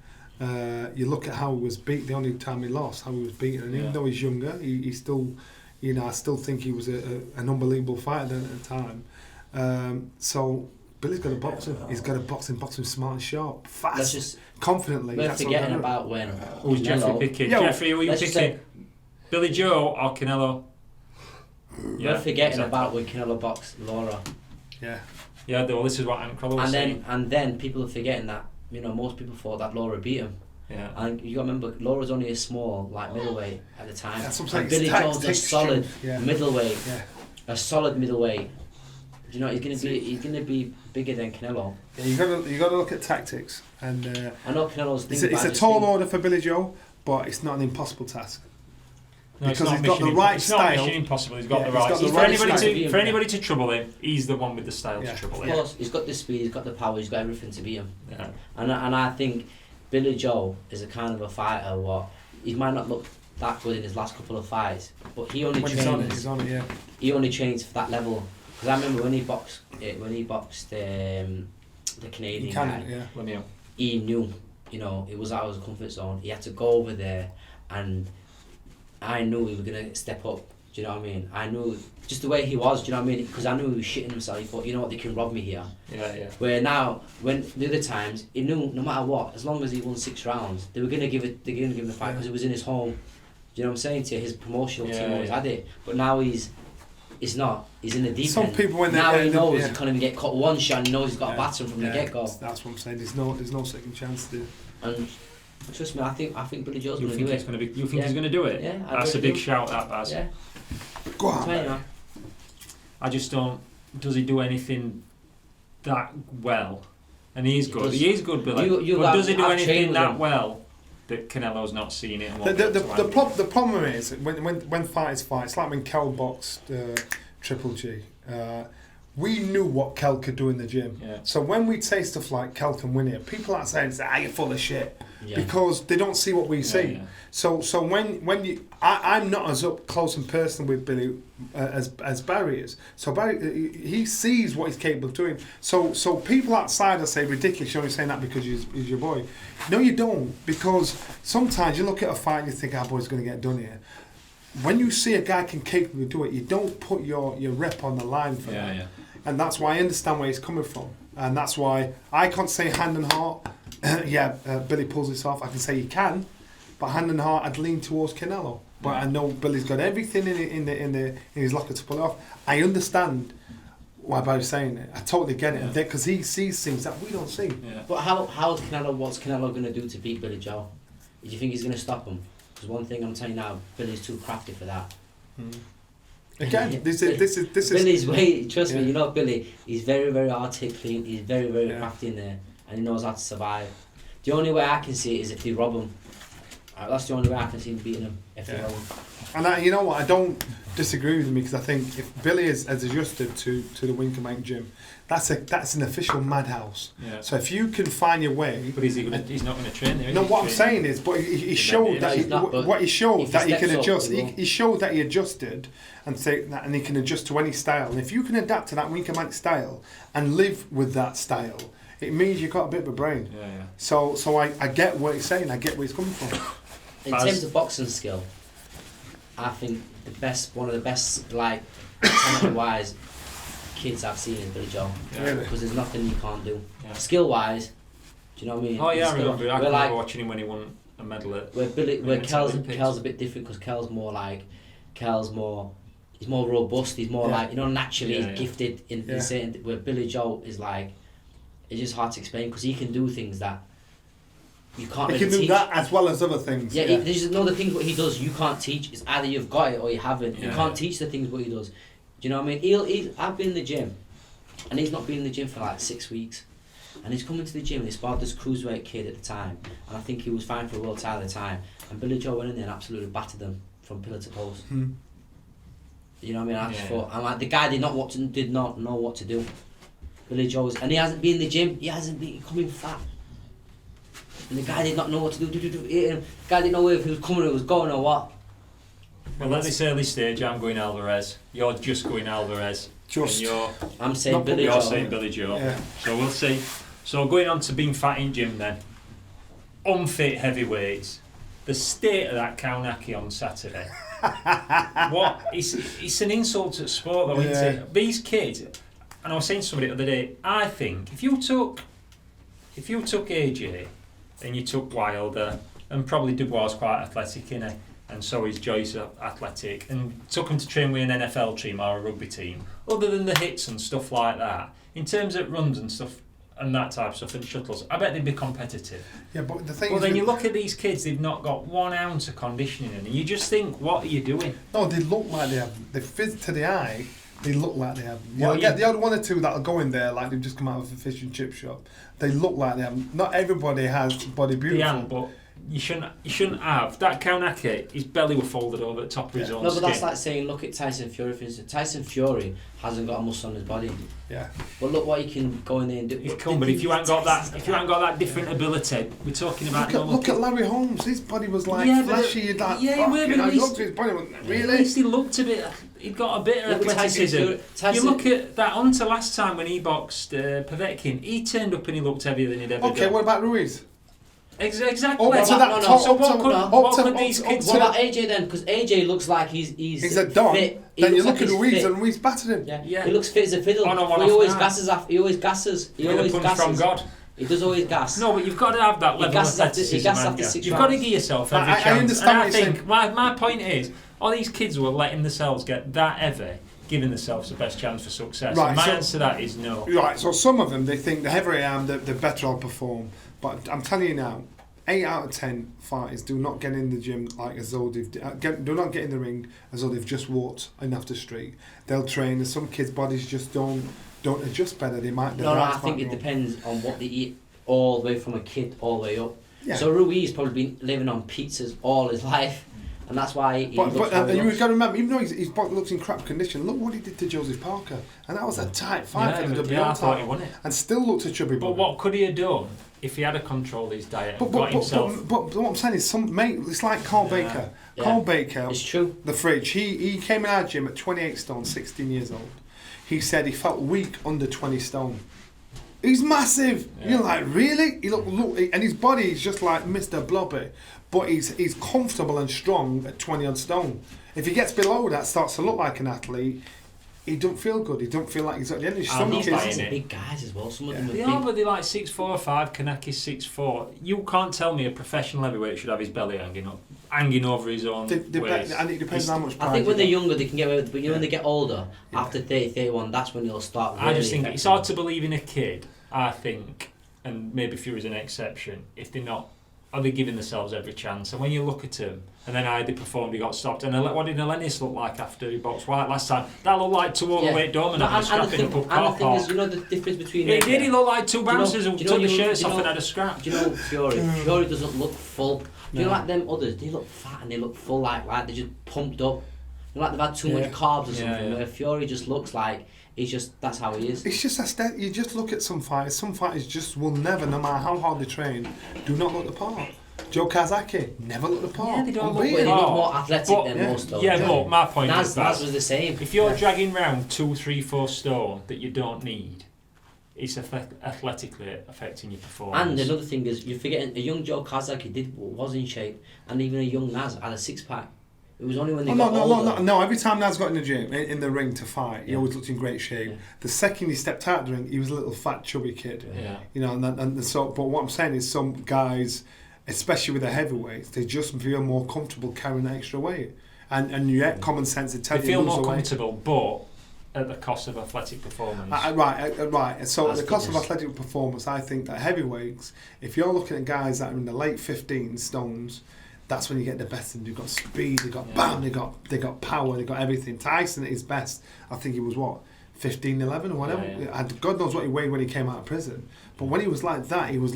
you look at how he was beat. The only time he lost, how he was beaten, and even though he's younger, he still, I still think he was an unbelievable fighter at the time. So Billy's got to box him. He's got to box him smart and sharp, fast, confidently. We're forgetting about when. Who's Jeffrey picking? Jeffrey, who are you picking? Billy Joe or Canelo? We're forgetting about when Canelo boxed Laura. Yeah, well, this is what Ant Crowell was saying. And then people are forgetting that, most people thought that Laura beat him. Yeah. And you got to remember, Laura's only a small, middleweight at the time. That's what I'm saying. Billy Joe's a solid middleweight. Yeah. A solid middleweight. He's gonna be bigger than Canelo. Yeah, you got to look at tactics. And I know Canelo's it's a tall order for Billy Joe, but it's not an impossible task. No, because he's got the right style. It's not mission impossible. He's got the right. For anybody to trouble him, he's the one with the style to trouble him. Of course, he's got the speed, he's got the power, he's got everything to beat him. Yeah. And I think Billy Joe is a kind of a fighter. What he might not look that good in his last couple of fights, but he only trains. He only trains for that level. Because I remember when he boxed the Canadian guy. Lemieux. He knew, it was out of his comfort zone. He had to go over there and. I knew he was going to step up, do you know what I mean? I knew just the way he was, do you know what I mean? Because I knew he was shitting himself. He thought, you know what, they can rob me here. Yeah. Where now, when the other times, he knew no matter what, as long as he won 6 rounds, they were going to give him the fight because it was in his home. Do you know what I'm saying to you? His promotional team always had it. But now he's not. He's in the deep end. People when now he knows he can't even get caught one shot and he knows he's got a batter from the get-go. That's what I'm saying. There's no second chance to. And trust me, I think Billy Joe's going to do it. You think he's going to do it? Yeah. That's a big shout, that, Baz. Yeah. Go on. I just don't. Does he do anything that well? And he is good. He is good, Billy. But does he do anything that well that Canelo's not seen it? And the problem is when fighters fight, it's like when Kel boxed Triple G. we knew what Kel could do in the gym. Yeah. So when we say stuff like Kel can win it, people outside say, you're full of shit. Yeah. Because they don't see what we see. Yeah. So when you, I'm not as up close and personal with Billy as Barry is. So Barry, he sees what he's capable of doing. So people outside will say ridiculous. You're only saying that because he's your boy. No, you don't, because sometimes you look at a fight and you think our boy's going to get done here. When you see a guy can capably do it, you don't put your rep on the line for that. Yeah. And that's why I understand where he's coming from. And that's why I can't say hand and heart, Billy pulls this off. I can say he can, but hand and heart, I'd lean towards Canelo. But I know Billy's got everything in his locker to pull it off. I understand why Barry's saying it. I totally get it, because he sees things that we don't see. Yeah. But what's Canelo going to do to beat Billy Joe? Do you think he's going to stop him? Because one thing I'm telling you now, Billy's too crafty for that. Again, this is Billy's way. Trust me, you know Billy. He's very, very articulate. He's very, very crafty in there, and he knows how to survive. The only way I can see it is if they rob him. That's the only way I can see him beating him, if they rob him. And you know what? I don't disagree with me, because I think if Billy has adjusted to the Winkermank gym, that's an official madhouse. Yeah. So if you can find your way, but he's not going to train there. No, what I'm saying is, but he showed that he showed that he can adjust. He showed that he adjusted and say that, and he can adjust to any style. And if you can adapt to that Winkermank style and live with that style, it means you've got a bit of a brain. Yeah. So I get what he's saying. I get where he's coming from. In terms of boxing skill, I think one of the best, like, talent-wise kids I've seen is Billy Joe. Really? Because there's nothing you can't do. Yeah. Skill-wise, do you know what I mean? Oh yeah, I remember like, watching him when he won a medal at. Where Kel's a bit different, because he's more robust. He's more like, naturally gifted in certain. Where Billy Joe is like, it's just hard to explain, because he can do things that you can't really teach. He can do that as well as other things. Yeah, there's just no the things what he does you can't teach. It's either you've got it or you haven't. You can't teach the things what he does. Do you know what I mean? I've been in the gym, and he's not been in the gym for like 6 weeks, and he's coming to the gym and he sparred this cruiserweight kid at the time, and I think he was fighting for a world title at the time, and Billy Joe went in there and absolutely battered them from pillar to post. You know what I mean? I just thought, I'm like, the guy did not know what to do. Billy Joe's, and he hasn't been in the gym. He hasn't been coming fat. And the guy did not know what to do. The guy didn't know if he was coming or was going or what. Well, at this early stage, I'm going Alvarez. You're just going Alvarez. I'm saying Billy Joe. You're saying Billy Joe. Yeah. So we'll see. So going on to being fat in gym then. Unfit heavyweights. The state of that Kaunaki on Saturday. What? It's an insult to sport though, isn't it? These kids, and I was saying to somebody the other day, I think if you took AJ and you took Wilder, and probably Dubois is quite athletic, innit? And so is Joyce athletic, and took him to train with an NFL team or a rugby team, other than the hits and stuff like that, in terms of runs and stuff and that type of stuff and shuttles, I bet they'd be competitive. Yeah, but the thing well, is... then you look at these kids, they've not got 1 ounce of conditioning in them, and you just think, what are you doing? No, they look like they have. They fit to the eye. They look like they have. Well, get the odd one or two that'll go in there like they've just come out of a fish and chip shop. They look like they have. Not everybody has body beautiful. Yeah, but you shouldn't have. That Kaunaki, his belly were folded over the top of his own No, but skin. that's like saying, look at Tyson Fury, for instance. Tyson Fury hasn't got a muscle on his body. Yeah. But look what he can go in there and do. But if you haven't got that different ability, we're talking about. Look at Larry Holmes. His body was like flashy. At least he looked a bit. He'd got a bit of athleticism. You look at that Hunter last time when he boxed Povetkin. He turned up and he looked heavier than he'd ever done. Okay, what about Ruiz? Exactly. So what could these kids? What about AJ then? Because AJ looks like he's a dog. Fit. Then you look at Ruiz and Ruiz battered him. Yeah. He looks fit as a fiddle. He always gasses. He always gasses. From God. He does always gas. No, but you've got to have that level of athleticism. You've got to give yourself every chance. I understand what you're saying. My point is, all these kids who are letting themselves get that heavy, giving themselves the best chance for success. Right, my answer to that is no. Right, so some of them, they think the heavier I am, the better I'll perform. But I'm telling you now, 8 out of 10 fighters do not get in the gym like as though they've do not get in the ring as though they've just walked enough the street. They'll train, and some kids' bodies just don't adjust better. They might. No, I think it depends on what they eat, all the way from a kid all the way up. Yeah. So Ruiz probably been living on pizzas all his life, And that's why he But you've got to remember, even though his body looks in crap condition, look what he did to Joseph Parker. And that was a tight fight for the WBO title. He won it. And still looked a chubby But what could he have done if he had controlled his diet and got himself... But what I'm saying is, it's like Carl Baker. Yeah. Carl Baker, it's true. The fridge, he came in our gym at 28 stone, 16 years old. He said he felt weak under 20 stone. He's massive. Yeah. You're like, really? He look, and his body is just like Mr. Blobby. But he's comfortable and strong at 20 odd stone. If he gets below that, starts to look like an athlete, he don't feel good. He don't feel like he's at the end. Some kids are big guys as well. Some of them are big. But they're like 6'4" or 5. Kaneki's 6'4". You can't tell me a professional heavyweight should have his belly hanging over his own waist. And it depends how much pride. I think when they're younger they can get away with it, but when they get older, after 30, 31, that's when they'll start really I just think it's hard to believe in a kid, I think, and maybe Fury's an exception, if they're not, are they giving themselves every chance? And when you look at him, and then how they performed, he got stopped. And what did Elenius look like after he boxed White last time? That looked like two overweight doormen scrapping up car park. And the thing is, you know the difference between... He looked like two bouncers who took the shirts off and had a scrap. Do you know Fury? Fury doesn't look full. Do you know like them others? They look fat and they look full, like they're just pumped up. Like they've had too much carbs or something. Where Fury just looks like... that's how he is. It's just aesthetic. You just look at some fighters. Some fighters just will never, no matter how hard they train, do not look the part. Joe Kazaki never looked the part. Yeah, they don't look. They look more athletic than most of them. Yeah, but my point is Naz was the same. If you're dragging round 2, 3, 4 stone that you don't need, it's athletically affecting your performance. And another thing is, you're forgetting a young Joe Kazaki was in shape, and even a young Naz had a 6-pack. It was only when they got older. No. Every time Naz got in the gym, in the ring to fight, he always looked in great shape. Yeah. The second he stepped out of the ring, he was a little fat, chubby kid. Yeah. You know, and so. But what I'm saying is, some guys, especially with the heavyweights, they just feel more comfortable carrying that extra weight, and yet common sense would tell you they feel more comfortable, but at the cost of athletic performance. Right. So at the cost of athletic performance, I think that heavyweights, if you're looking at guys that are in the late 15 stones, that's when you get the best. And they've got speed, they got bam, they got power, they got everything. Tyson at his best, I think he was 15-11 or whatever. Yeah. God knows what he weighed when he came out of prison. But when he was like that, he was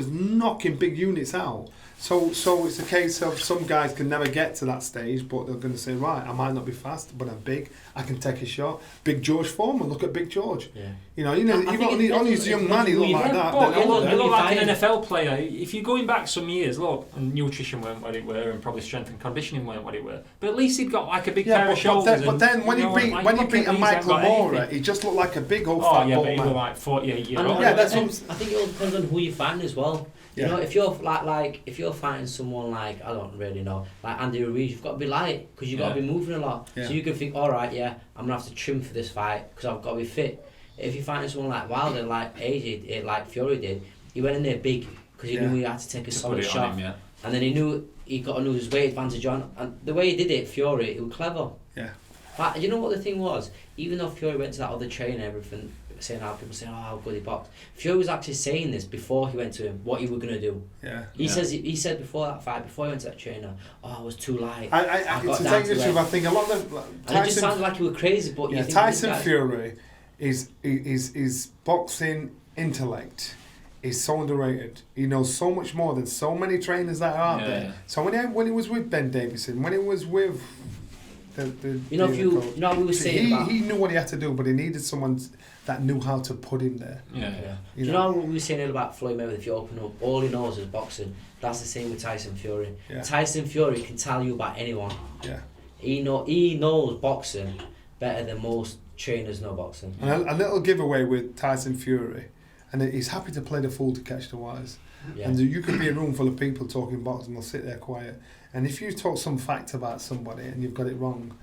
knocking big units out. So it's a case of some guys can never get to that stage, but they're going to say, right, I might not be fast, but I'm big. I can take a shot. Big George Foreman, look at Big George. Yeah. Only as a young man, he looked like that. But you look like an NFL player. If you're going back some years, look, and nutrition weren't what it were, and probably strength and conditioning weren't what it were. But at least he'd got like a big pair of shoulders. But then when he beat a Michael Moore, he just looked like a big old fat ball man. But he was like 48 years old. Yeah, I think it all depends on who you find as well. You know, if you're if you're fighting someone like, I don't really know, like Andy Ruiz, you've got to be light because you've got to be moving a lot. Yeah. So you can think, all right, I'm gonna have to trim for this fight because I've got to be fit. If you're fighting someone like Wilder, like AJ, like Fury did, he went in there big because he knew he had to take a solid shot, and then he knew he got to know his weight advantage on. And the way he did it, Fury, it was clever. Yeah. But you know what the thing was? Even though Fury went to that other trainer and everything, saying how people say, how good he boxed. Fury was actually saying this before he went to him, what he was gonna do. Yeah. He said before that fight, before he went to that trainer, I was too light. I think a lot of Tyson, it just sounded like he was crazy, but you think Tyson Fury is boxing intellect is so underrated. He knows so much more than so many trainers that are out there. Yeah. So when he was with Ben Davison, when he was with we were saying he knew what he had to do, but he needed someone that knew how to put him there. Yeah. Do you know what we were saying about Floyd Mayweather? If you open up, all he knows is boxing. That's the same with Tyson Fury. Yeah. Tyson Fury can tell you about anyone. Yeah. He knows boxing better than most trainers know boxing. And a little giveaway with Tyson Fury, and he's happy to play the fool to catch the wise. Yeah. And you could be a room full of people talking boxing, they'll sit there quiet. And if you talk some fact about somebody and you've got it wrong,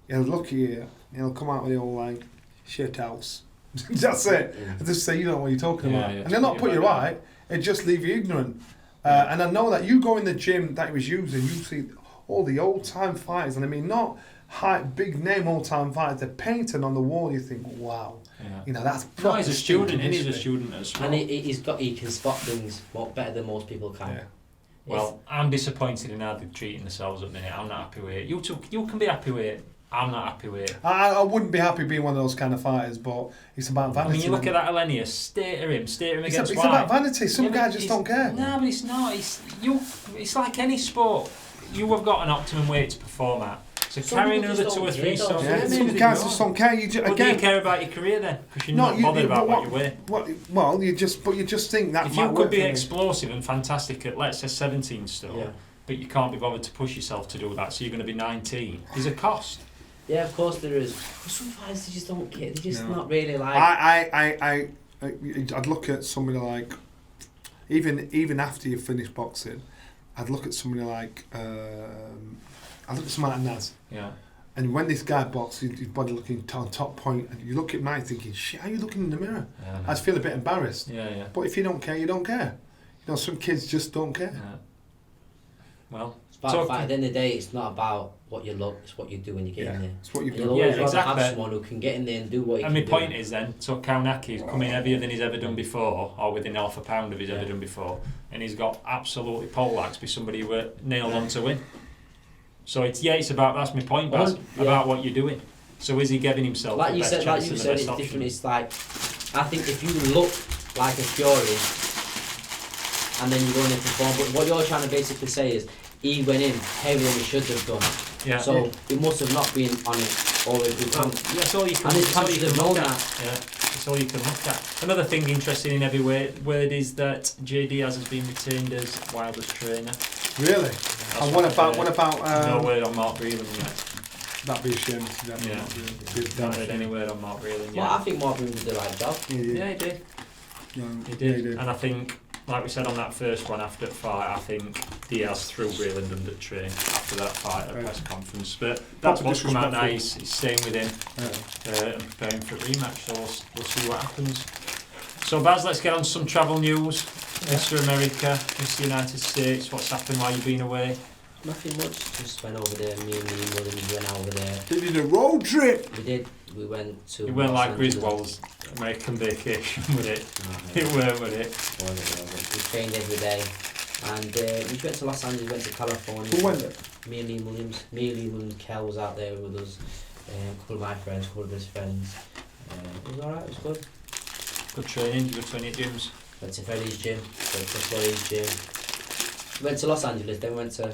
he'll look at you, he'll come out with the old like, shit house. That's it. Yeah. Just say you don't know what you're talking about. Yeah, and they'll not put you right, it'll just leave you ignorant. And I know that you go in the gym that he was using, you see all the old time fighters, and I mean not big name old time fighters, they're painted on the wall, you think, wow. Yeah. That's proper. He's a student, and he's a student as well. And he can spot things better than most people can. Yeah. Well, I'm disappointed in how they're treating themselves at the minute. I'm not happy with it. You can be happy with it. I'm not happy with it. I wouldn't be happy being one of those kind of fighters, but it's about vanity. I mean, you look at that Elenius, stare him against White. It's about vanity. Some guys just don't care. No, but it's not. It's like any sport. you have got an optimum weight to perform at. So Some carry people another just 2 or don't 3 care, stones. though. Yeah, some guys just don't care. You What do you care about your career then? Because you're not bothered about what you weigh. Well, you just think that If might you work could be for me. explosive and fantastic at, let's say, 17 stone, Yeah. but you can't be bothered to push yourself to do that, so you're going to be 19. There's a cost. Yeah, of course there is. But some fighters, they just don't care. They're just No. not really like... I'd look at somebody like, even after you finish boxing, I'd look at somebody like, I'd look at somebody like Naz. Yeah. And when this guy boxes, his body looking on top point, and you look at mine thinking, shit, how are you looking in the mirror? Yeah, I just feel a bit embarrassed. yeah. But if you don't care, you don't care. You know, some kids just don't care. Yeah. Well, It's about the fight. At the end of the day, it's not about what you look, it's what you do when you get in there. It's what you've And done. you'll always Yeah, rather exactly. have someone who can get in there and do what he and can my point do. is then, so Kaunaki's coming heavier than he's ever done before, or within half a pound of he's ever done before, and he's got absolutely poleaxed by somebody who were nailed on to win. So it's about, that's my point, Baz, about what you're doing. So is he giving himself Like the you best said, chance like you and the said, best it's option? different. It's like, I think if you look like a Fury and then you go in and perform, but what you're trying to basically say is he went in heavier than he should have done. Yeah. So he must have not been on it, or if we Well, can't. that's all you can, And his that's all you camps can have look known at. that. Yeah, that's all you can look at. Another thing interesting in heavyweight word is that J. Diaz has been retained as Wilder's trainer. Really? That's And what about no word on Mark Breland yet. that'd be a shame to that? Yeah. Not heard any word on Mark Breland yet. Well, I think Mark did the right job. Yeah, he did. He did. And I think, like we said on that first one after the fight, I think Diaz threw Breland under the train after that fight at a press conference. But that's what's come out now. He's staying with him and preparing for a rematch. So we'll see what happens. So Baz, let's get on to some travel news. Mr. America, Mr. United States, what's happened while you've been away? Nothing much. Just went over there. Me and Williams went over there. They did a road trip. We did. We went to. It weren't Los like Angeles. Griswold's American vacation, would it? No, It weren't, would it? We trained every day, and we went to Los Angeles, went to California. Who went there? Me and Liam Williams, Kel was out there with us, a couple of my friends, a couple of his friends. It was alright, it was good. Good training, you go to any gyms? Went to Freddie's gym, went to Chloe's gym. Went to Los Angeles, then went to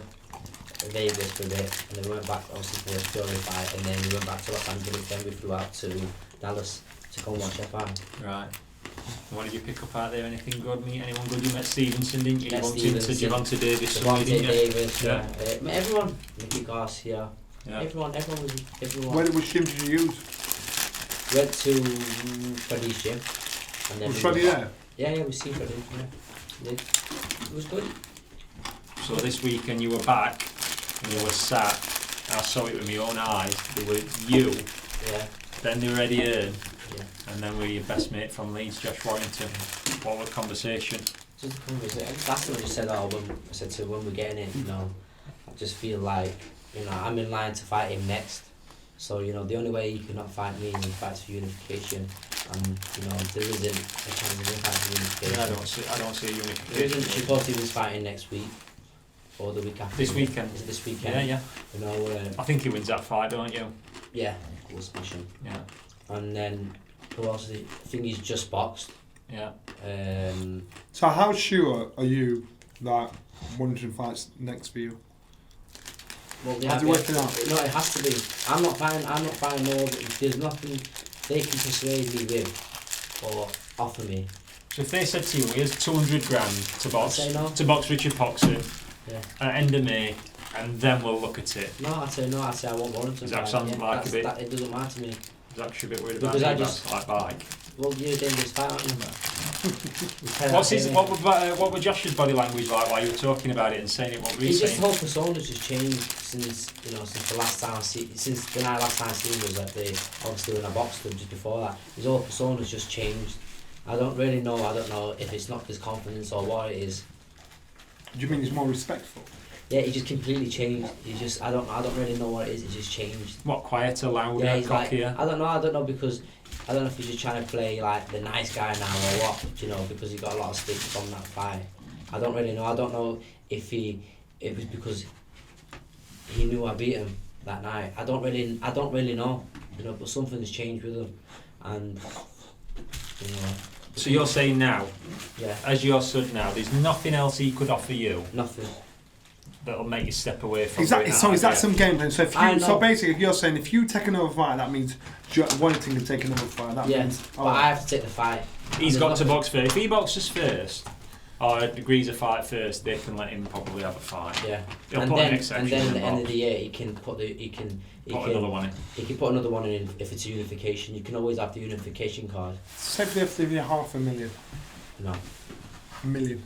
Vegas for a bit, and then we went back obviously for the Fury fight, and then we went back to Los Angeles, then we flew out to Dallas to go and watch F1. Right. And what did you pick up out there? Anything good? Meet anyone good? You met Stevenson, didn't you? Met You bumped into Stevenson, Javante Davis, Devontae didn't you? Davis, Yeah. met everyone, Mickey Garcia, Yeah. everyone was, Which gym did you use? Went to Freddie's gym. And then Was we Freddie went- there? Yeah, we see Freddie, yeah. It was good. So this weekend you were back and you were sat, and I saw it with my own eyes. There were you, Yeah, then there were Eddie Hearn, yeah. and then were your best mate from Leeds, Josh Warrington. What was the conversation? Just a conversation. That's what I just said, I said to him, when we're getting it, you know, I just feel like, you know, I'm in line to fight him next. So, you know, the only way you cannot fight me is in fights for unification. And, you know, there isn't a chance of him fighting for unification. I don't see a There unification. isn't. She thought he was fighting next week. Or the week after. This weekend. Is it this weekend? Yeah, yeah. You know, I think he wins that fight, don't you? yeah, we'll smash him. Yeah. And then, who else is he? I think he's just boxed. Yeah. So how sure are you that Warrington fights next for you? Well, they How's have it working out? No, it has to be. I'm not buying no. There's nothing they can persuade me with or offer me. So if they said to you, here's 200 grand to box, I'd say no. to box Richard Poxon Yeah. at end of May, and then we'll look at it. No, I'd say no. I'd say I want Warrington. Does that fight, sound yeah. like a bit- It doesn't matter to me. Is actually a bit worried about Because me, I that's just- like bike. Well, you're a dangerous fight, aren't you? What were Josh's body language like while you were talking about it and saying it? What were you It's just saying? the whole persona's just changed since the last time since the night last time I seen him was at the obviously when I boxed him just before that. His whole persona's just changed. I don't really know. I don't know if it's not his confidence or what it is. Do you mean he's more respectful? Yeah, he just completely changed. He just I don't really know what it is. He just changed. What, quieter, louder, Yeah, he's like cockier? I don't know because I don't know if he's just trying to play like the nice guy now or what. You know, because he got a lot of sticks from that fight. I don't really know. I don't know if it was because he knew I beat him that night. I don't really know. You know, but something's changed with him, and you know. So you're saying now, Yeah, as you're stood now, there's nothing else he could offer you. nothing. that'll make you step away from. Exactly. So is that some game plan? So basically, if you're saying if you take another fight, that means wanting to take another fight. That means. But I have to take the fight. He's got to box first. If he boxes first, or agrees a fight first, they can let him probably have a fight. Yeah. He'll and put then an exception at the in end of the year, he can put another one in. He can put another one in if it's a unification. You can always have the unification card. Say if they have to give you $500,000. No. $1 million.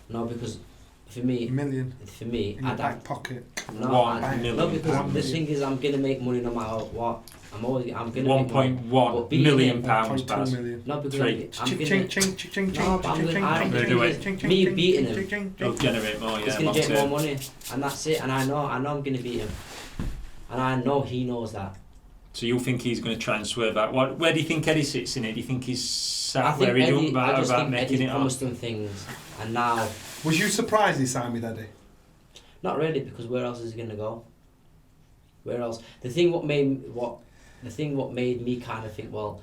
No, because for me, in your back pocket. No, $1 million. No, because the thing is, I'm gonna make money no matter what. I'm gonna 1.1 million pounds. No, because me beating him. He'll generate more. He's gonna get more money, and that's it. And I know I'm gonna beat him, and I know he knows that. So you think he's going to try and swerve out? Where do you think Eddie sits in it? Do you think he's sat where he don't about making it up? Promised them things, and now. Was you surprised he signed with Eddie? Not really, because where else is he going to go? Where else? The thing what made me kind of think, well,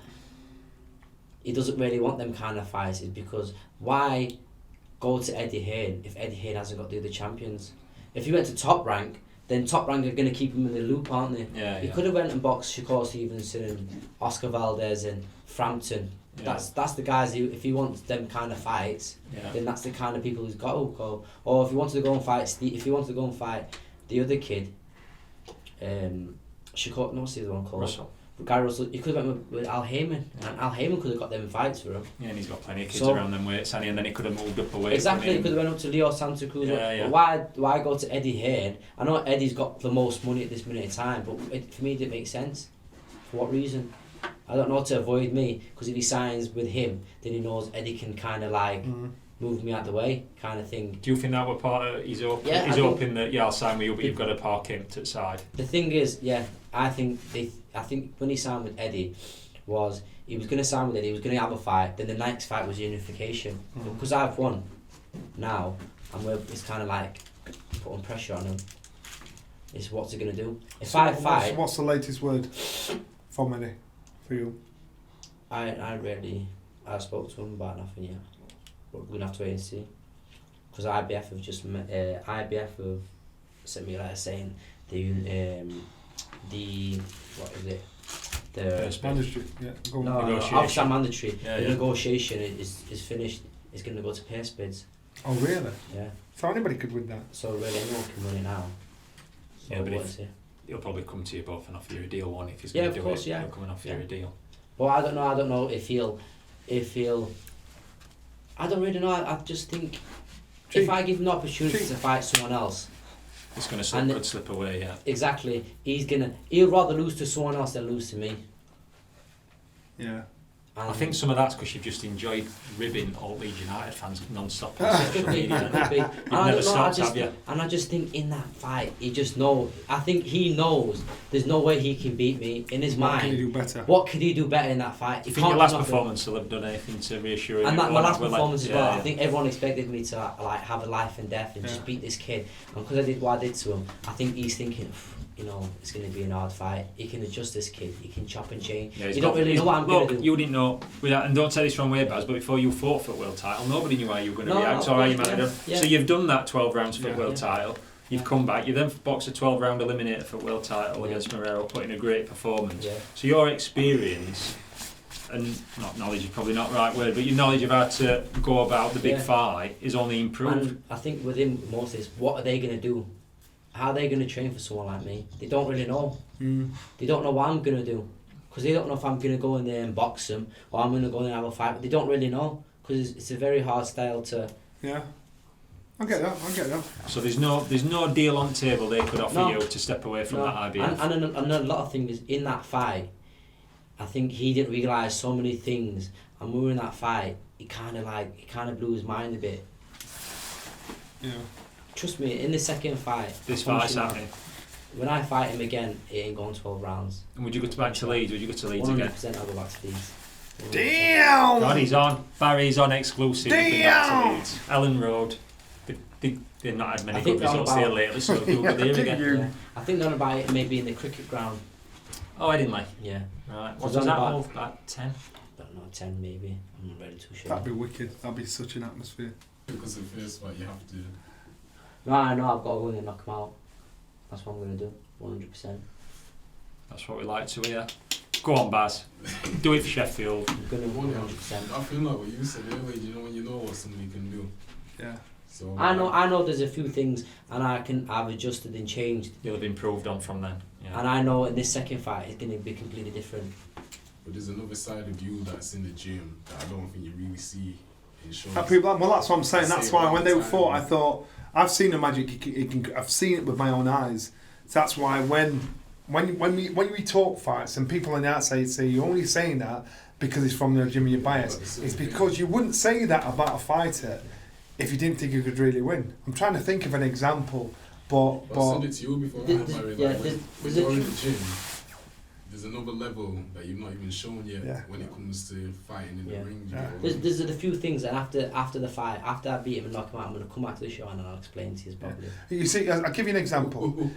he doesn't really want them kind of fights is because why go to Eddie Hearn if Eddie Hearn hasn't got to do the champions? If he went to Top Rank, then Top Rank are going to keep him in the loop, aren't they? Yeah. He could have went and boxed Shakur Stevenson and Oscar Valdez and Frampton. Yeah. That's the guys who, if he wants them kind of fights, then that's the kind of people he's got to go. Or if he wanted to go and fight the other kid, Shakur, what's the other one called? Guy Russell, he could have went with Al Heyman, and Al Heyman could have got them fights for him. Yeah, and he's got plenty of kids around them weights, and then he could have moved up away. Exactly, he could have went up to Leo Santa Cruz. Yeah. But why go to Eddie Hearn? I know Eddie's got the most money at this minute in time, but for me it didn't make sense. For what reason? I don't know, to avoid me, because if he signs with him, then he knows Eddie can kind of like move me out the way, kind of thing. Do you think that were part of he's hoping that I'll sign with you, but you've got to park him to the side? The thing is, I think when he signed with Eddie, he was going to sign with Eddie, he was going to have a fight, then the next fight was unification. Because I've won now, and it's kind of like putting pressure on him. It's what's he going to do? If I fight... What's the latest word from Eddie for you? I spoke to him about nothing yet. But we're going to have to wait and see. Because IBF have sent me a letter saying what is it? The mandatory. Officer mandatory. Yeah, the negotiation is finished. It's going to go to pay bids. Oh really? Yeah. So anybody could win that. So really, anyone can win it now. So yeah, but he'll probably come to you both and offer you a deal. One if he's going to do course, it, he'll come and offer you a deal. But I don't know if he'll. I don't really know. I just think if I give him the opportunity to fight someone else, it's going to slip away. Yeah. Exactly. He'll rather lose to someone else than lose to me. Yeah. I think some of that's because you've just enjoyed ribbing all Leeds United fans non-stop on social media. You've never stopped, have you? And I just think in that fight, he just knows. I think he knows there's no way he can beat me in his mind. What can he do better? What could he do better in that fight? Do you think your last performance will have done anything to reassure him? And my last performance as well. I think everyone expected me to have a life and death and just beat this kid. And because I did what I did to him, I think he's thinking, it's going to be an hard fight. He can adjust this kid. He can chop and change. Yeah, you don't really know what I'm going to do. You didn't know, and don't take this wrong way, Baz, but before you fought for the world title, nobody knew how you were going to react or how you might have done. Yeah. So you've done that 12 rounds for the world title. You've come back. You then boxed a 12-round eliminator for the world title against Marrero, putting a great performance. Yeah. So your experience, and not knowledge is probably not the right word, but your knowledge of how to go about the big fight is only improved. And I think with him, most is what are they going to do? How are they going to train for someone like me? They don't really know. They don't know what I'm going to do. Because they don't know if I'm going to go in there and box them or I'm going to go in and have a fight. But they don't really know. Because it's a very hard style to... Yeah. I get that. So there's no deal on the table they could offer you to step away from that IBF? And a lot of things in that fight, I think he didn't realise so many things. And when we were in that fight, it kind of blew his mind a bit. Yeah. Trust me, in the second fight... This fight's happening. When I fight him again, it ain't going 12 rounds. And would you go back to Leeds? Would you go to Leeds again? 100% I'll go back to Leeds. 100%. Damn! God, he's on. Barry's on exclusive. Damn! Back to Leeds. Ellen Road. They've not had many good results here lately, so we'll go there again. Yeah. I think they're on about it maybe in the cricket ground. Oh, I didn't like. Yeah. Right. What's that about? About 10? I don't know, 10 maybe. I'm not really too sure. That'd be wicked. That'd be such an atmosphere. Because of this, what you have to do. No, I know I've got to go in and knock him out. That's what I'm going to do, 100%. That's what we like to hear. Go on, Baz. Do it for Sheffield. I'm going to 100%. I feel like what you said earlier, when you know what somebody can do. Yeah. So I know there's a few things and I've adjusted and changed. You'll have improved on from then. Yeah. And I know in this second fight it's going to be completely different. But there's another side of you that's in the gym that I don't think you really see in shows. Well, that's what I'm saying. That's why when they fought, I thought I've seen the magic. I've seen it with my own eyes. So that's why when we talk fights and people in the outside say you're only saying that because it's from the gym you're biased. It's because you wouldn't say that about a fighter if you didn't think you could really win. I'm trying to think of an example, but I said it to you before. When you're in the gym, there's another level that you've not even shown yet when it comes to fighting in the ring. There's a few things, and after the fight, after I beat him and knock him out, I'm going to come back to the show and I'll explain to you properly. You see, I'll give you an example.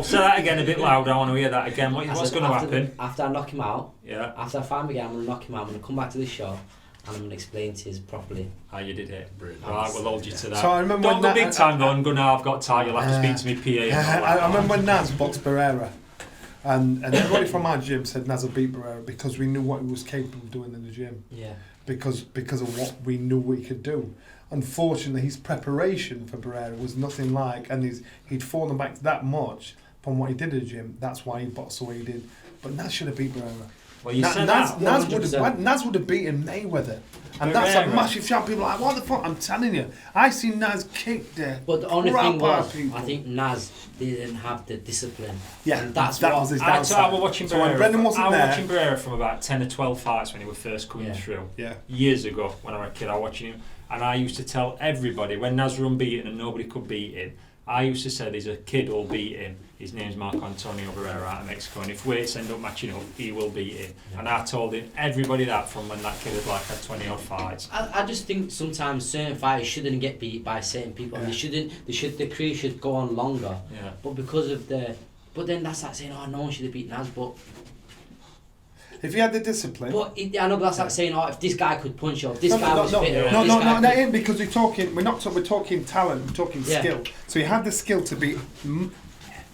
Say that again a bit louder. I want to hear that again. What's going to happen? After I knock him out, after I fight him again, I'm going to knock him out. I'm going to come back to the show. And I'm going to explain to you properly how you did it. Alright, we'll hold you to that. So I remember don't go big time though, and go now I've got tired, you'll have to speak to me PA and all that. I remember when Naz boxed Barrera and everybody from our gym said Naz will beat Barrera because we knew what he was capable of doing in the gym. Yeah. Because of what we knew what he could do. Unfortunately, his preparation for Barrera was nothing like, and he'd fallen back that much from what he did in the gym. That's why he boxed the way he did. But Naz should have beat Barrera. Well, you said that. Naz would have beaten Mayweather. And that's a massive shout. People are like, what the fuck? I'm telling you. I seen Naz kick the But the only thing was, people. I think Naz didn't have the discipline. Yeah, and that was his downside. I was watching Barrera. I was watching Barrera from about 10 or 12 fights when he was first coming through. Yeah. Years ago, when I was a kid, I was watching him. And I used to tell everybody, when Naz were unbeaten and nobody could beat him, I used to say there's a kid who'll beat him. His name's Marco Antonio Barrera out of Mexico, and if weights end up matching up, he will beat him. Yeah. And I told everybody that from when that kid had 20 odd fights. I just think sometimes certain fighters shouldn't get beat by certain people. Yeah. The career should go on longer. Yeah. But but then that's like saying, no one should have beat Naz. But if you had the discipline. But I know that's like saying, if this guy could punch, or if this guy was fitter. No, that ain't, because we're talking talent, we're talking skill. So he had the skill to beat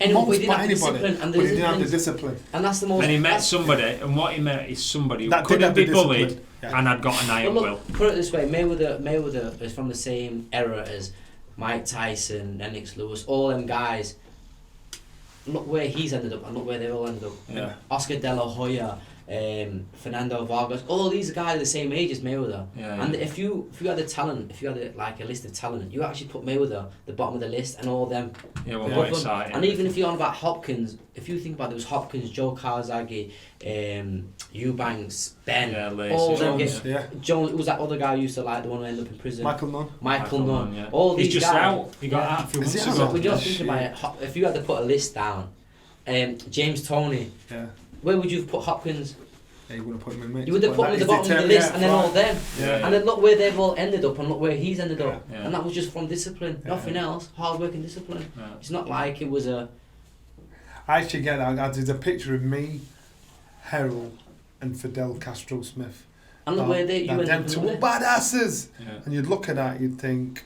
anybody, but he didn't have the discipline. And that's the most. And he met somebody, and what he met is somebody who couldn't be bullied and had got an iron will. Put it this way, Mayweather is from the same era as Mike Tyson, Lennox Lewis, all them guys. Look where he's ended up, and look where they all ended up. Yeah. Oscar De La Hoya, Fernando Vargas, all these guys are the same age as Mayweather. Yeah, and if you had the talent, if you had a list of talent, you actually put Mayweather the bottom of the list and all them. Yeah, well, more exciting. And even if you're on about Hopkins, if you think about it, there was Hopkins, Joe Kawasaki, Eubanks, Ben, all them guys. Jones, was that other guy who used to like the one who ended up in prison? Michael Nunn. Yeah. All these He's just guys. out. He got out a few months ago. When you think about it, if you had to put a list down, James Toney. Yeah. Where would you have put Hopkins? Yeah, you would have put him in mix. You would have put him at the bottom of the list, and then all them. Yeah. And then look where they've all ended up, and look where he's ended up. Yeah. And that was just from discipline, nothing else. Hard work and discipline. Yeah. It's not like it was a. I actually get that. I did a picture of me, Herald, and Fidel Castro Smith. And look where you ended up. Two badasses. Yeah. And you'd look at that, you'd think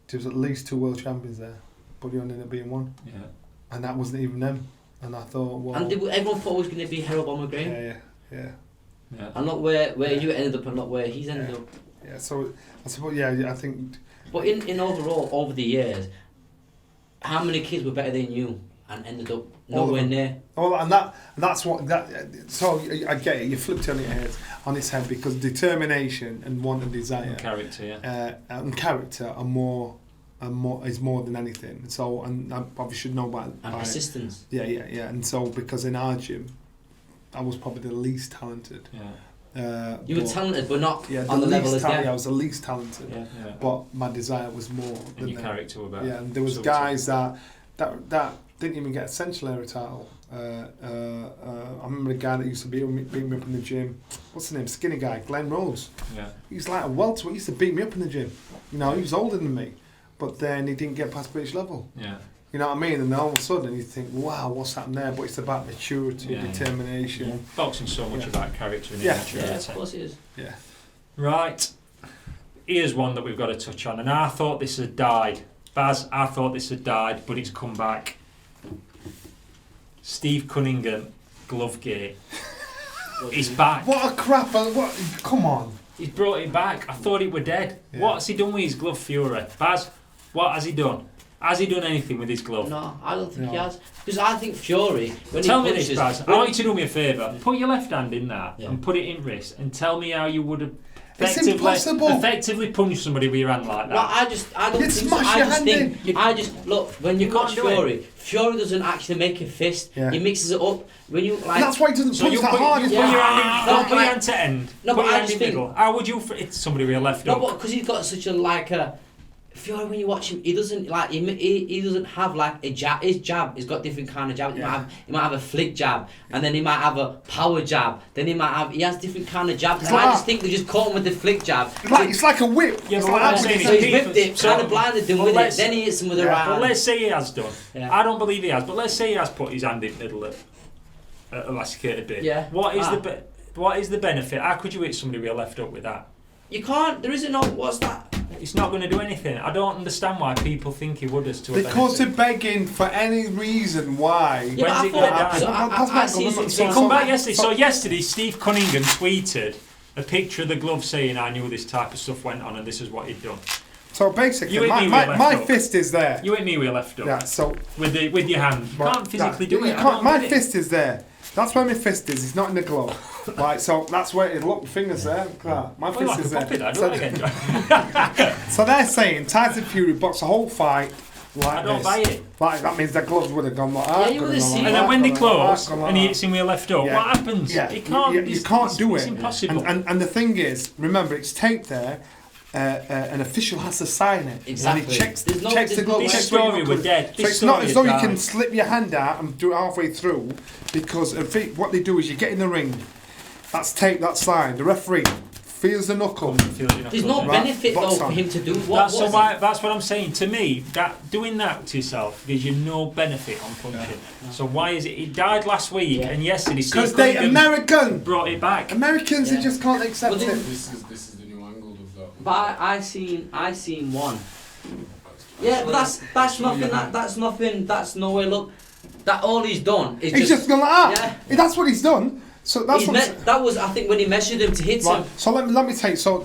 there was at least 2 world champions there, but you only ended up being one. Yeah. And that wasn't even them. And I thought, well. And everyone thought it was going to be Harold Bomber Graham. Yeah. And look where you ended up, and look where he's ended up. Yeah. So I suppose I think. But in overall, over the years, how many kids were better than you and ended up nowhere near? Oh, and that's what that. So I get it. You flipped it on its head because determination and want and desire, and character, and character are more than anything. So and I probably should know about and persistence. Yeah. And so because in our gym, I was probably the least talented. Yeah. You were talented, but not on the level as them. I was the least talented. Yeah. But my desire was more. And your character were better. Yeah, and there was guys that didn't even get a Central Area title. I remember a guy that used to beat me up in the gym. What's his name? Skinny guy, Glenn Rose. Yeah. He's like a welterweight. He used to beat me up in the gym. You know, he was older than me, but then he didn't get past British level. Yeah. You know what I mean? And then all of a sudden you think, wow, what's happened there? But it's about maturity, determination. Yeah. Boxing's so much about character and maturity. Yeah, of course it is. Yeah. Right. Here's one that we've got to touch on, and I thought this had died Baz, I thought this had died, but it's come back. Steve Cunningham, Glovegate. He's back. What a crap! What? Come on. He's brought it back. I thought it were dead. Yeah. What's he done with his glove, Fury? Baz, what has he done? Has he done anything with his glove? No, I don't think he has. Because I think Fury, when tell he me punches... this, Baz. I want you to do me a favour. Put your left hand in that and put it in wrist and tell me how you would have effectively punch somebody with your hand like that. Well, I don't think so. I just look, when you watch Fury doesn't actually make a fist. Yeah. He mixes it up. When you like, that's why he doesn't punch that hard. Put your hand in, put your hand to end. No, put but your I hand just in think middle. How would you? It's somebody with your left no, hook. but because he's got such a Fury, when you watch him, he doesn't like he doesn't have like a jab. His jab, he's got different kind of jab. He might have a flick jab, and then he might have a power jab. Then he has different kind of jabs. And I just think they just caught him with the flick jab. It's like a whip. Yeah, so he's whipped it, kind of blinded them with it. Then he hits him with the right hand. But let's say he has done. Yeah. I don't believe he has, but let's say he has put his hand in the middle of a masticated bit. Yeah. What is the benefit? How could you hit somebody with a left hook with that? You can't. There isn't no. What's that? It's not going to do anything. I don't understand why people think he would as to a because benefit. they're begging for any reason why. Yeah, When's it going to die? So come back yesterday. So yesterday, Steve Cunningham tweeted a picture of the glove saying, "I knew this type of stuff went on, and this is what he'd done." So basically, my fist is there. You hit me with your left hook. Yeah. So with your hand, you can't physically do it. My fist is there. That's where my fist is. It's not in the glove. Right, so that's where it look. Fingers there. My fist is there. So they're saying Tyson Fury boxed the whole fight like I don't this. buy it. Like that means the gloves would have gone like that. Yeah, you would have seen. And then when they close and he hits him with a left hook, what happens? Yeah, He can't. you can't do it. It's impossible. And the thing is, remember, it's taped there. An official has to sign it. Exactly. And he checks the glove. This story we're dead. So it's not as though you can slip your hand out and do it halfway through, because what they do is you get in the ring. That's tape, that's signed. The referee feels the knuckle. There's no benefit though for him to do what. That's what I'm saying. To me, that doing that to yourself gives you no benefit on punching. Yeah. So why is it? He died last week and yesterday. Because they American brought it back. Americans, they just can't accept it. This is the new angle of that. But I seen one. Yeah, but that's nothing. That's nothing. That's no way. Look, that all he's done is he's just gone like that. Yeah. That's what he's done. So that's that was, I think, when he measured him to hit him. So let me take Virgil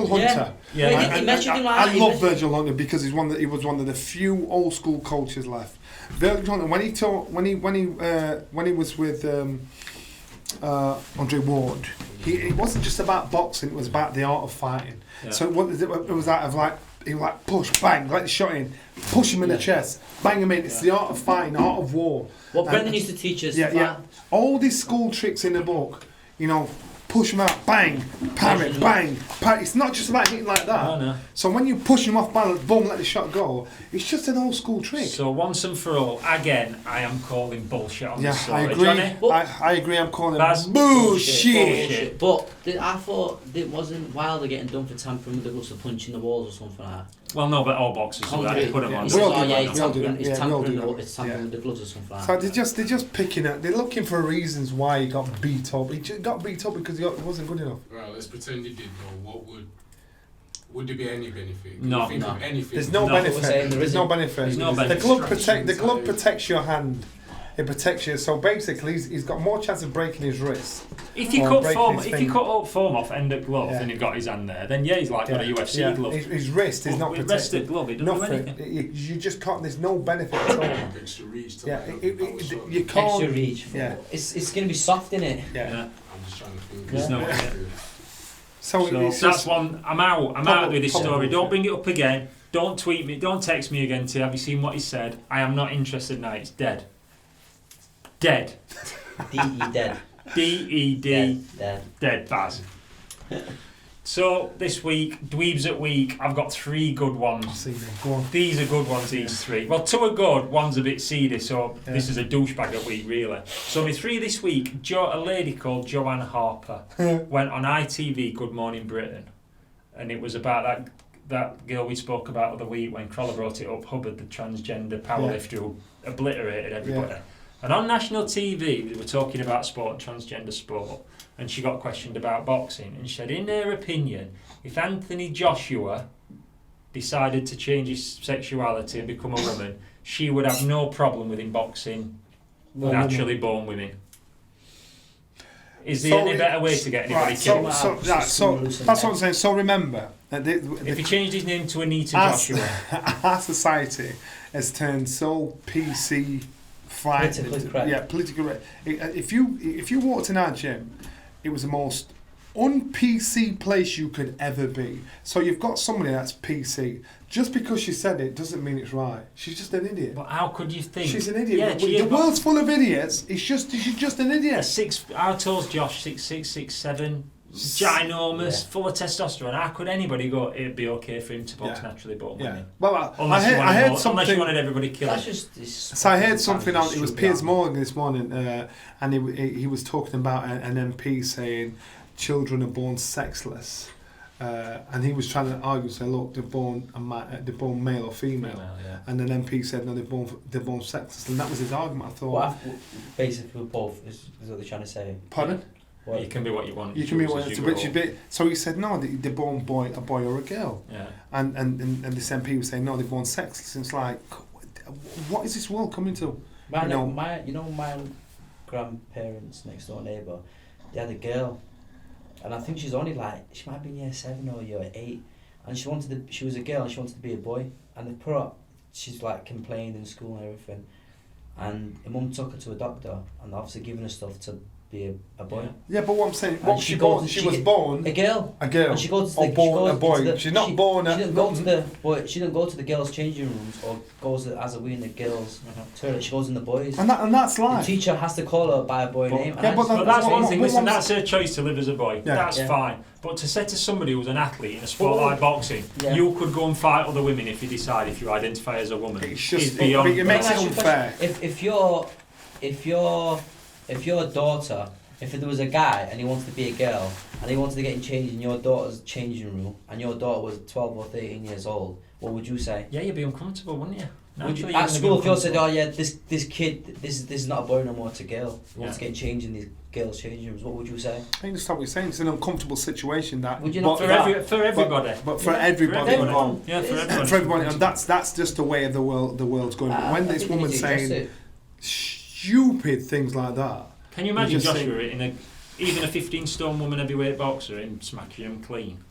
Hunter. Yeah. He measured him like I love Virgil Hunter because he was one of the few old school coaches left. Virgil Hunter, when he was with Andre Ward, it wasn't just about boxing; it was about the art of fighting. Yeah. So it was that of like. He would like push, bang, let the shot in, push him in the chest, bang him in. It's the art of fighting, the art of war. What Brendan used to teach us. Yeah. All these school tricks in the book, push him out, bang, parry, bang, parry. It's not just about hitting like that. No. So when you push him off balance, boom, let the shot go. It's just an old school trick. So once and for all, again, I am calling bullshit on this I story. agree. I agree. I'm calling bullshit. But I thought it wasn't Wilder getting done for tampering with the gloves or punching the walls or something like that. Well, no, but all boxers do that. Put them on. He's tampering with the gloves or something like that. So they're just picking at. They're looking for reasons why he got beat up. He got beat up because he wasn't good enough. Right, let's pretend he did though. What would there be any benefit? No. There's no benefit. There's no benefit. The glove protects your hand. It protects you. So basically, he's got more chance of breaking his wrist. If you cut up foam off end of glove and you've got his hand there, then he's like got a UFC glove. His wrist is not protected. Rested glove, it doesn't do anything. You just can't. There's no benefit at all. Extra reach. You can't. Extra reach. Yeah. It's going to be soft, innit? Yeah. I'm just trying to think. There's no way. So that's one. I'm out with this story. Don't bring it up again. Don't tweet me. Don't text me again. Have you seen what he said? I am not interested now. It's dead. Dead. D-E dead. D-E-D. Dead. Dead, Baz. So, this week, Dweebs at Week, I've got 3 good ones. Go on. These are good ones, these 3. Well, 2 are good, one's a bit seedy, so this is a douchebag at week, really. So, my 3 this week, a lady called Joanne Harper went on ITV Good Morning Britain, and it was about that girl we spoke about the other week when Crawler brought it up, Hubbard, the transgender powerlifter who obliterated everybody. Yeah. And on national TV, they were talking about sport, transgender sport, and she got questioned about boxing, and she said, in her opinion, if Anthony Joshua decided to change his sexuality and become a woman, she would have no problem with him boxing naturally born women. Is there any better way to get anybody killed? So that's what I'm saying. So remember, if he changed his name to Anita Joshua, our society has turned so PC, politically correct. Politically. If you walked in our gym, it was the most un-PC place you could ever be. So you've got somebody that's PC. Just because she said it doesn't mean it's right. She's just an idiot. But how could you think? She's an idiot. The world's full of idiots. She's just an idiot. How tall's Josh? 6'6", 6'7", ginormous, full of testosterone. How could anybody go, it'd be okay for him to box naturally born women? Well, I heard something. Unless you wanted everybody killed. So I heard something on. It was Piers Morgan this morning, and he was talking about an MP saying children are born sexless. And he was trying to argue, say, look, they're born male or female, and then MP said, no, they're born sexless, and that was his argument. I thought, basically, both is what they're trying to say. Pardon? Well, you can be what you want. You can be what you want. So he said, no, they're born a boy or a girl. Yeah. And this MP was saying, no, they're born sexless. And it's like, what is this world coming to? My grandparents' next door neighbour, they had a girl. And I think she's only she might be in year 7 or year 8, and she was a girl and she wanted to be a boy, and they put her up, she's complained in school and everything, and her mum took her to a doctor and obviously given her stuff to be a boy. Yeah, but what I'm saying, she was born a girl. A girl. And she goes to the, born a boy. She's not born. She didn't go to the girls' changing rooms or goes as a wee in the girls' toilet. She goes in the boys. And that's life. The teacher has to call her by a boy name. But that's one thing. Listen, that's her choice to live as a boy. Yeah. That's fine. But to say to somebody who's an athlete in a sport like boxing, you could go and fight other women if you decide if you identify as a woman. It's just beyond. It makes it unfair. If your daughter, if there was a guy and he wanted to be a girl and he wanted to get changed in your daughter's changing room and your daughter was 12 or 13 years old, what would you say? Yeah, you'd be uncomfortable, wouldn't you? At school, if you said, oh yeah, this kid, this is not a boy no more, it's a girl. He wants to get changed in these girls' changing rooms, what would you say? I understand what you're saying. It's an uncomfortable situation that. Would you not? For everybody. But for everybody involved. Yeah, for everybody. For everybody, and that's just the way of the world's going. When this woman's saying stupid things like that. Can you imagine Joshua even a 15-stone woman heavyweight boxer and smacking him clean?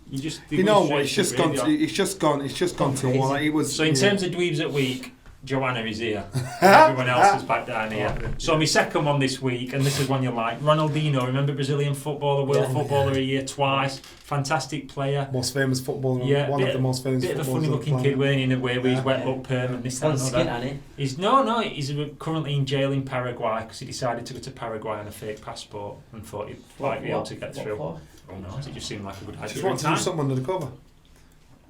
You know what? It's just gone to what it was. So in terms of dweebs at week, Joanna is here. Everyone else is back down here. So my second one this week, and this is one you like, Ronaldinho. Remember Brazilian footballer, world footballer of the year twice. Fantastic player. Most famous footballer. Yeah, one of the most famous. Bit of a funny-looking kid, wearing in a way with his wet look perm and this that and that. He's currently in jail in Paraguay because he decided to go to Paraguay on a fake passport and thought he'd be able to get through. Oh no, it just seemed like a good idea. Just want to do something under the cover.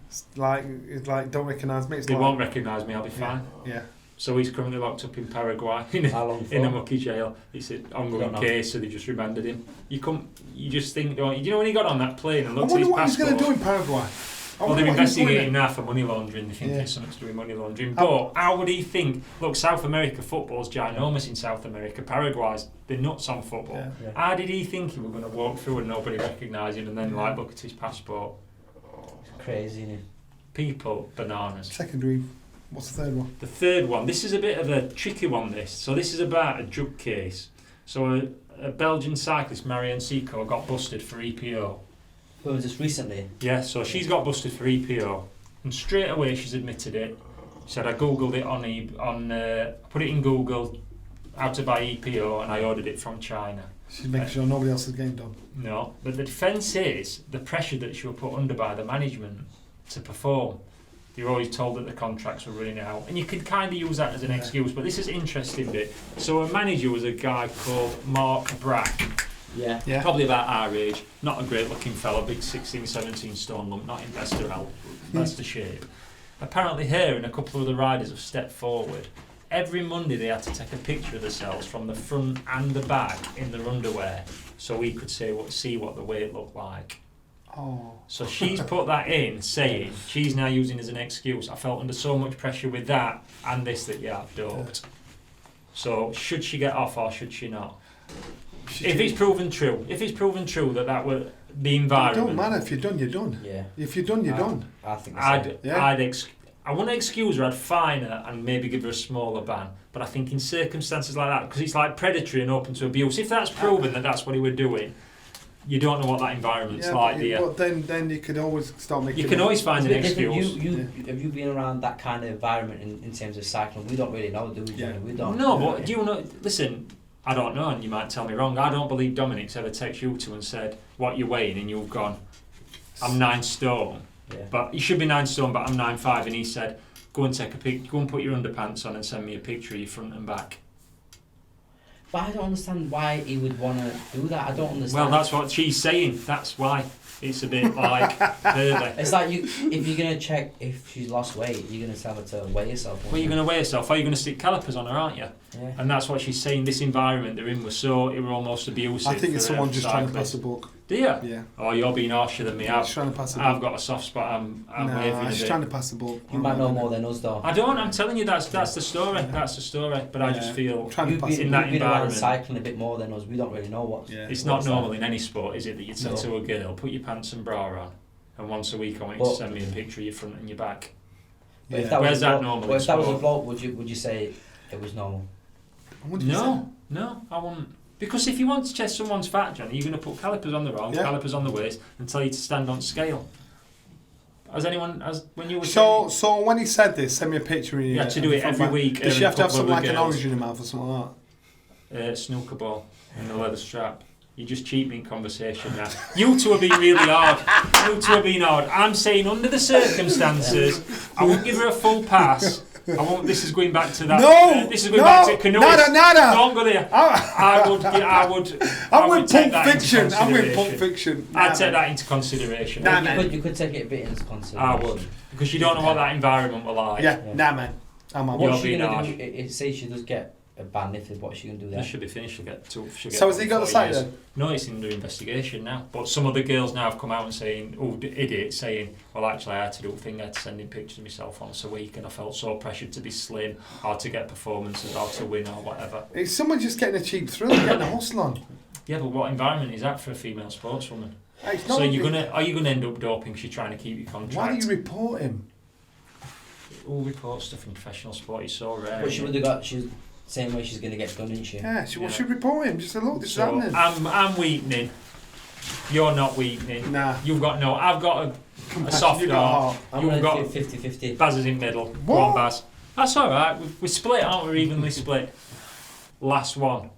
It's like don't recognise me. They won't recognise me. I'll be fine. Yeah. So he's currently locked up in Paraguay in a mucky jail. It's an ongoing case, so they just remanded him. You just think, you know, when he got on that plane and looked at his passport. I wonder what he's going to do in Paraguay. Well, they're investigating now for money laundering. They think it's something to do with money laundering. But how would he think? Look, South America football's ginormous in South America. Paraguay's they're nuts on football. Yeah. How did he think he was going to walk through and nobody recognise him and then look at his passport? It's crazy, isn't it? People, bananas. Secondary. What's the third one? The third one. This is a bit of a tricky one, this. So this is about a drug case. So a Belgian cyclist, Marianne Seco, got busted for EPO. Well, just recently? Yeah, so she's got busted for EPO. And straight away she's admitted it. She said, I Googled it put it in Google, how to buy EPO, and I ordered it from China. She's making sure nobody else is getting done. No, but the defence is the pressure that she was put under by the management to perform. They were always told that the contracts were running out. And you could kind of use that as an excuse, but this is an interesting bit. So a manager was a guy called Mark Brack. Yeah. Probably about our age. Not a great looking fellow, big 16, 17 stone lump, not in best of health, best of shape. Apparently her and a couple of the riders have stepped forward. Every Monday they had to take a picture of themselves from the front and the back in their underwear so we could see what the weight looked like. Oh. So she's put that in, saying she's now using as an excuse. I felt under so much pressure with that and this that I've doped. So should she get off or should she not? if it's proven true, that were the environment. It don't matter if you're done, you're done. Yeah. If you're done, you're done. I think. I wouldn't excuse her. I'd fine her and maybe give her a smaller ban. But I think in circumstances like that, because it's like predatory and open to abuse. If that's proven that that's what he was doing, you don't know what that environment's like, do you? But then you could always start making. You can always find an excuse. Have you been around that kind of environment in terms of cycling? We don't really know, do we? Yeah. We don't. No, but do you know? Listen, I don't know, and you might tell me wrong. I don't believe Dominic's ever texted you two and said what you're weighing, and you've gone, I'm 9 stone. Yeah. But you should be 9 stone, but I'm 9'5", and he said, go and take a pic. Go and put your underpants on and send me a picture of your front and back. But I don't understand why he would want to do that. I don't understand. Well, that's what she's saying. That's why. It's a bit like pervy. It's like if you're going to check if she's lost weight, you're going to tell her to weigh herself. Well, you're going to weigh herself, or you're going to stick calipers on her, aren't you? Yeah. And that's what she's saying. This environment they're in it was almost abusive. I think it's someone just trying to pass the buck. Do you? Yeah. Oh, you're being harsher than me. I've got a soft spot. I'm waving. She's trying to pass the ball. You might know more than us, though. I don't. I'm telling you, that's the story. That's the story. But I just feel you've been around cycling a bit more than us. We don't really know what. Yeah. It's not normal in any sport, is it? That you say to a girl, put your pants and bra on, and once a week I want you to send me a picture of your front and your back. But if that was a bloke, would you say it was normal? No, I wouldn't. Because if you want to check someone's fat, Johnny, you're going to put calipers on the arms, calipers on the waist, and tell you to stand on scale. When you were so when he said this, send me a picture. You have to do it every week. Does she have to have something like an orange in her mouth or something like that? Snooker ball and a leather strap. You're just cheapening conversation now. You two are being really hard. I'm saying under the circumstances, I won't give her a full pass. This is going back to that. This is going back to canoeing. Nada. Don't go there. I would take that into consideration. I'm with Pulp Fiction. I'd take that into consideration. You could take it a bit into consideration. I would, because you don't know what that environment will like. Nah, man. What's she going to do? Say she does get a ban lifted. What's she going to do there? It should be finished. She'll get so has he got the site then? No, it's under investigation now. But some of the girls now have come out and saying, idiots saying, well, actually, I had to do a thing. I had to send in pictures of myself once a week, and I felt so pressured to be slim, or to get performances, or to win, or whatever. It's someone just getting a cheap thrill, getting a hustle on. Yeah, but what environment is that for a female sportswoman? Are you gonna end up doping? She's trying to keep your contract. Why do you report him? All report stuff in professional sport is so rare. But she would have got. Same way she's going to get done, isn't she? Yeah, she should report him. Just say, look, this is happening. I'm weakening. You're not weakening. Nah. I've got a soft heart. You've got 50-50. Baz is in middle. What? Go on, Baz. That's alright. We split, aren't we? Evenly split. Last one.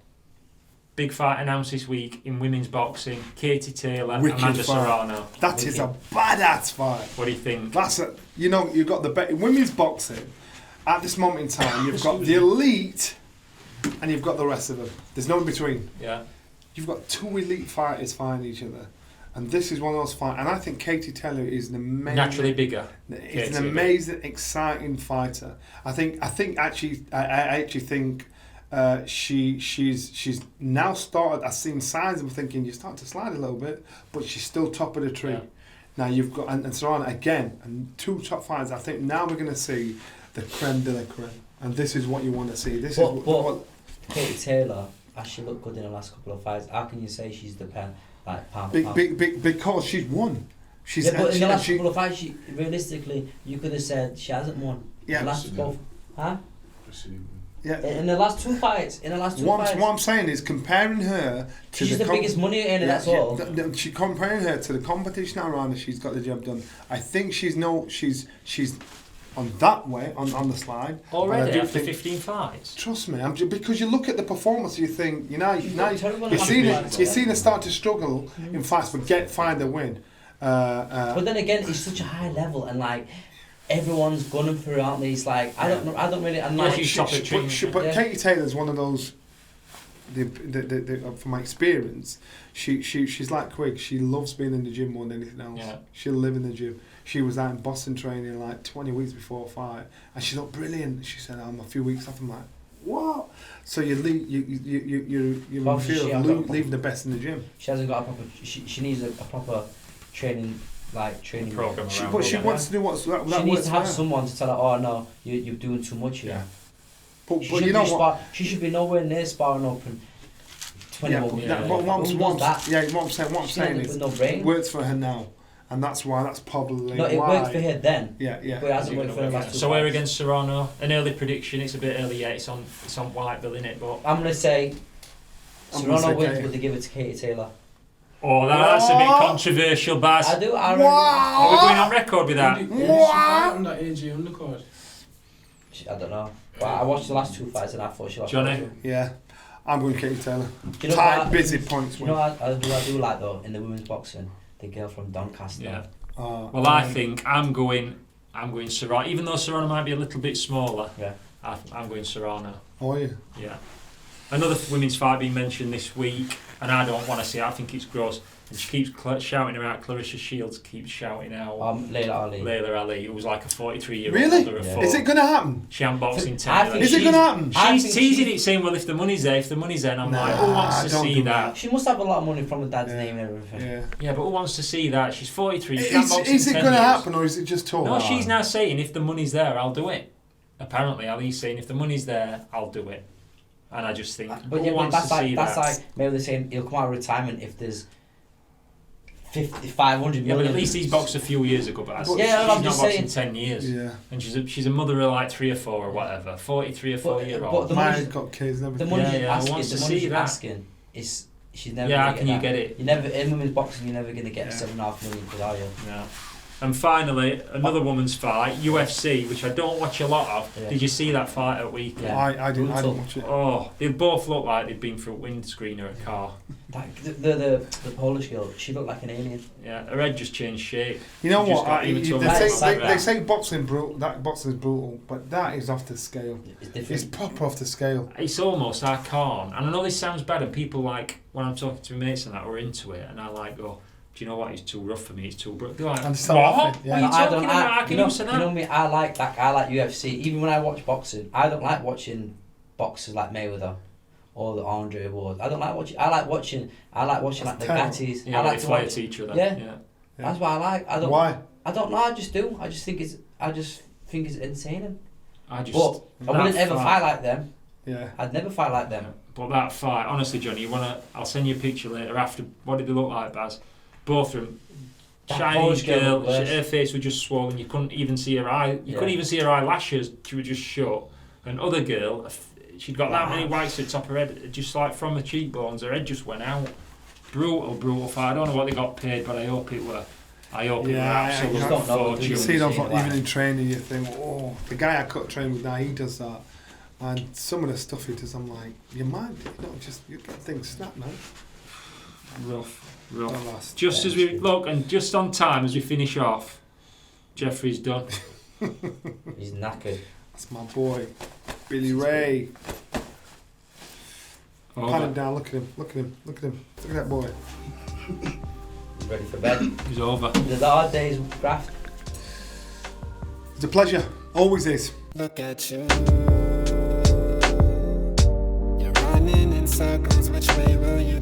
Big fight announced this week in women's boxing. Katie Taylor, Amanda Serrano. That is a badass fight. What do you think? You've got the women's boxing. At this moment in time, you've got the elite and you've got the rest of them. There's no in between. Yeah. You've got two elite fighters fighting each other. And this is one of those fights. And I think Katie Taylor is an amazing... Naturally bigger. Is an amazing, exciting fighter. I actually think she's now started... I've seen signs of thinking you're starting to slide a little bit, but she's still top of the tree. Yeah. Now you've got... And Serrano again, and two top fighters. I think now we're going to see... the creme de la creme, and this is what you want to see. But Katie Taylor actually looked good in the last couple of fights. How can you say she's the pound for pound? Because she's won. But in the last couple of fights, realistically, you could have said she hasn't won. Yeah. The last both, huh? Yeah. In the last two fights. What I'm saying is comparing her to she's the biggest money earner. That's all. She comparing her to the competition around her. She's got the job done. I think she's on that way, on the slide. Already after 15 fights? Trust me, because you look at the performance, you think, you've seen her start to struggle in fights, but find a win. But then again, it's such a high level, and like, everyone's gunning for her, aren't they? It's like, I don't really... And like, but Katie Taylor's one of those, from my experience, she's like Quigg. She loves being in the gym more than anything else. Yeah. She'll live in the gym. She was out in Boston training like 20 weeks before a fight, and she looked brilliant. She said, "I'm a few weeks off." I'm like, "What?" So you leave, you feel leaving the best in the gym. She hasn't got a proper. She needs a proper training program. But she wants to do what's that. She needs to have someone to tell her, "Oh no, you're doing too much here." Yeah. But you know what? She should be nowhere near sparring up and 21 Yeah, but what I'm saying is, no brain. it works for her now, and that's probably no, it why. worked for her then. Yeah. But it hasn't worked for her last 2 So we're against Serrano. An early prediction. It's a bit early yet. It's on Whiteville, innit? But I'm gonna say Serrano wins, Katie. but they give it to Katie Taylor. oh, that's a bit controversial, Baz. I do. Are we going on record with that? Who did she fight on that AJ undercard? I don't know. But I watched the last 2 fights and I thought she lost. Johnny? Yeah, I'm going Katie Taylor. Do you know Tight, what busy points. You know what I do like though in the women's boxing, the girl from Doncaster. Yeah. Well, I think I'm going Serrano. Even though Serrano might be a little bit smaller, Yeah. I'm going Serrano. Oh yeah. Yeah. Another women's fight being mentioned this week, and I don't want to see it. I think it's gross. And she keeps shouting her out. Clarissa Shields keeps shouting out. Layla Ali, who was like a 43-year-old. Really? Yeah. Is it going to happen? She hadn't boxed in 10 I years. think Is it going to happen? She's teasing it, saying, well, if the money's there, and I'm like, who wants to see that? She must have a lot of money from the dad's name and everything. Yeah. But who wants to see that? She's 43. She hasn't boxed Is in it 10 going to years. happen, or is it just talk? No, she's now saying, if the money's there, I'll do it. Apparently, Ali's saying, if the money's there, I'll do it. And I just think, But who yeah, wants that's to see like that? maybe they're saying he'll come out of retirement if there's 500 million. Yeah, but at least he's boxed a few years ago, but she's I'm not just boxed in saying. 10 years. Yeah. And she's a mother of like 3 or 4 or whatever, 43 or 4 year But old. the Mine money, got kids and the everything. money Yeah, she's who wants to asking, see that? is she's never. Yeah, gonna how can you get it? You never in women's boxing. You're never gonna get Yeah. 7.5 million quid, are you? Yeah. And finally, another woman's fight, UFC, which I don't watch a lot of. Yeah. Did you see that fight at weekend? Yeah. I didn't Brutal. watch it. Oh, they both look like they'd been through a windscreen of a car. Like the Polish girl, she looked like an alien. Yeah, her head just changed shape. You know She just what? got even They say boxing brutal. That boxing's brutal, but that is off the scale. It's different. It's proper off the scale. It's almost, I can't. And I know this sounds bad, and people like, when I'm talking to my mates and that, are into it, and I like go, do you know what? It's too rough for me. It's too brutal. They're like, And what? start laughing, What are you talking about? How can you say that? You know me. I like that. I like UFC. Even when I watch boxing, I don't like watching boxers like Mayweather or the Andre Ward. I don't like watching. I like watching like the Gattis. Yeah, I like they to fight watch. each other. Yeah. That's what I like. I don't. Why? I don't know. I just do. I just think it's insane. I just. But I wouldn't ever fight like them. Yeah. I'd never fight like them. But that fight, honestly, Johnny, I'll send you a picture later after. What did they look like, Baz? Both of them. That Chinese Polish girl girl, looked worse. her face was just swollen. You couldn't even see her eye. You couldn't even see her eyelashes. She was just shut. And other girl, she'd got that many whites at the top of her head, just like from the cheekbones. Her head just went out. Brutal fight. I don't know what they got paid, but I hope it were. I hope it were absolute fortune. You see those, even in training, you think, oh, the guy I cut train with now, he does that. And some of the stuff he does, I'm like, your mind, you get things snap, man. Rough. Just as we look, and just on time as we finish off, Jeffrey's done. He's knackered. That's my boy, Billy Ray. Pat him down, look at him. Look at that boy. He's ready for bed. He's over. The hard days of craft. It's a pleasure, always is. Look at you. You're running in circles, which way will you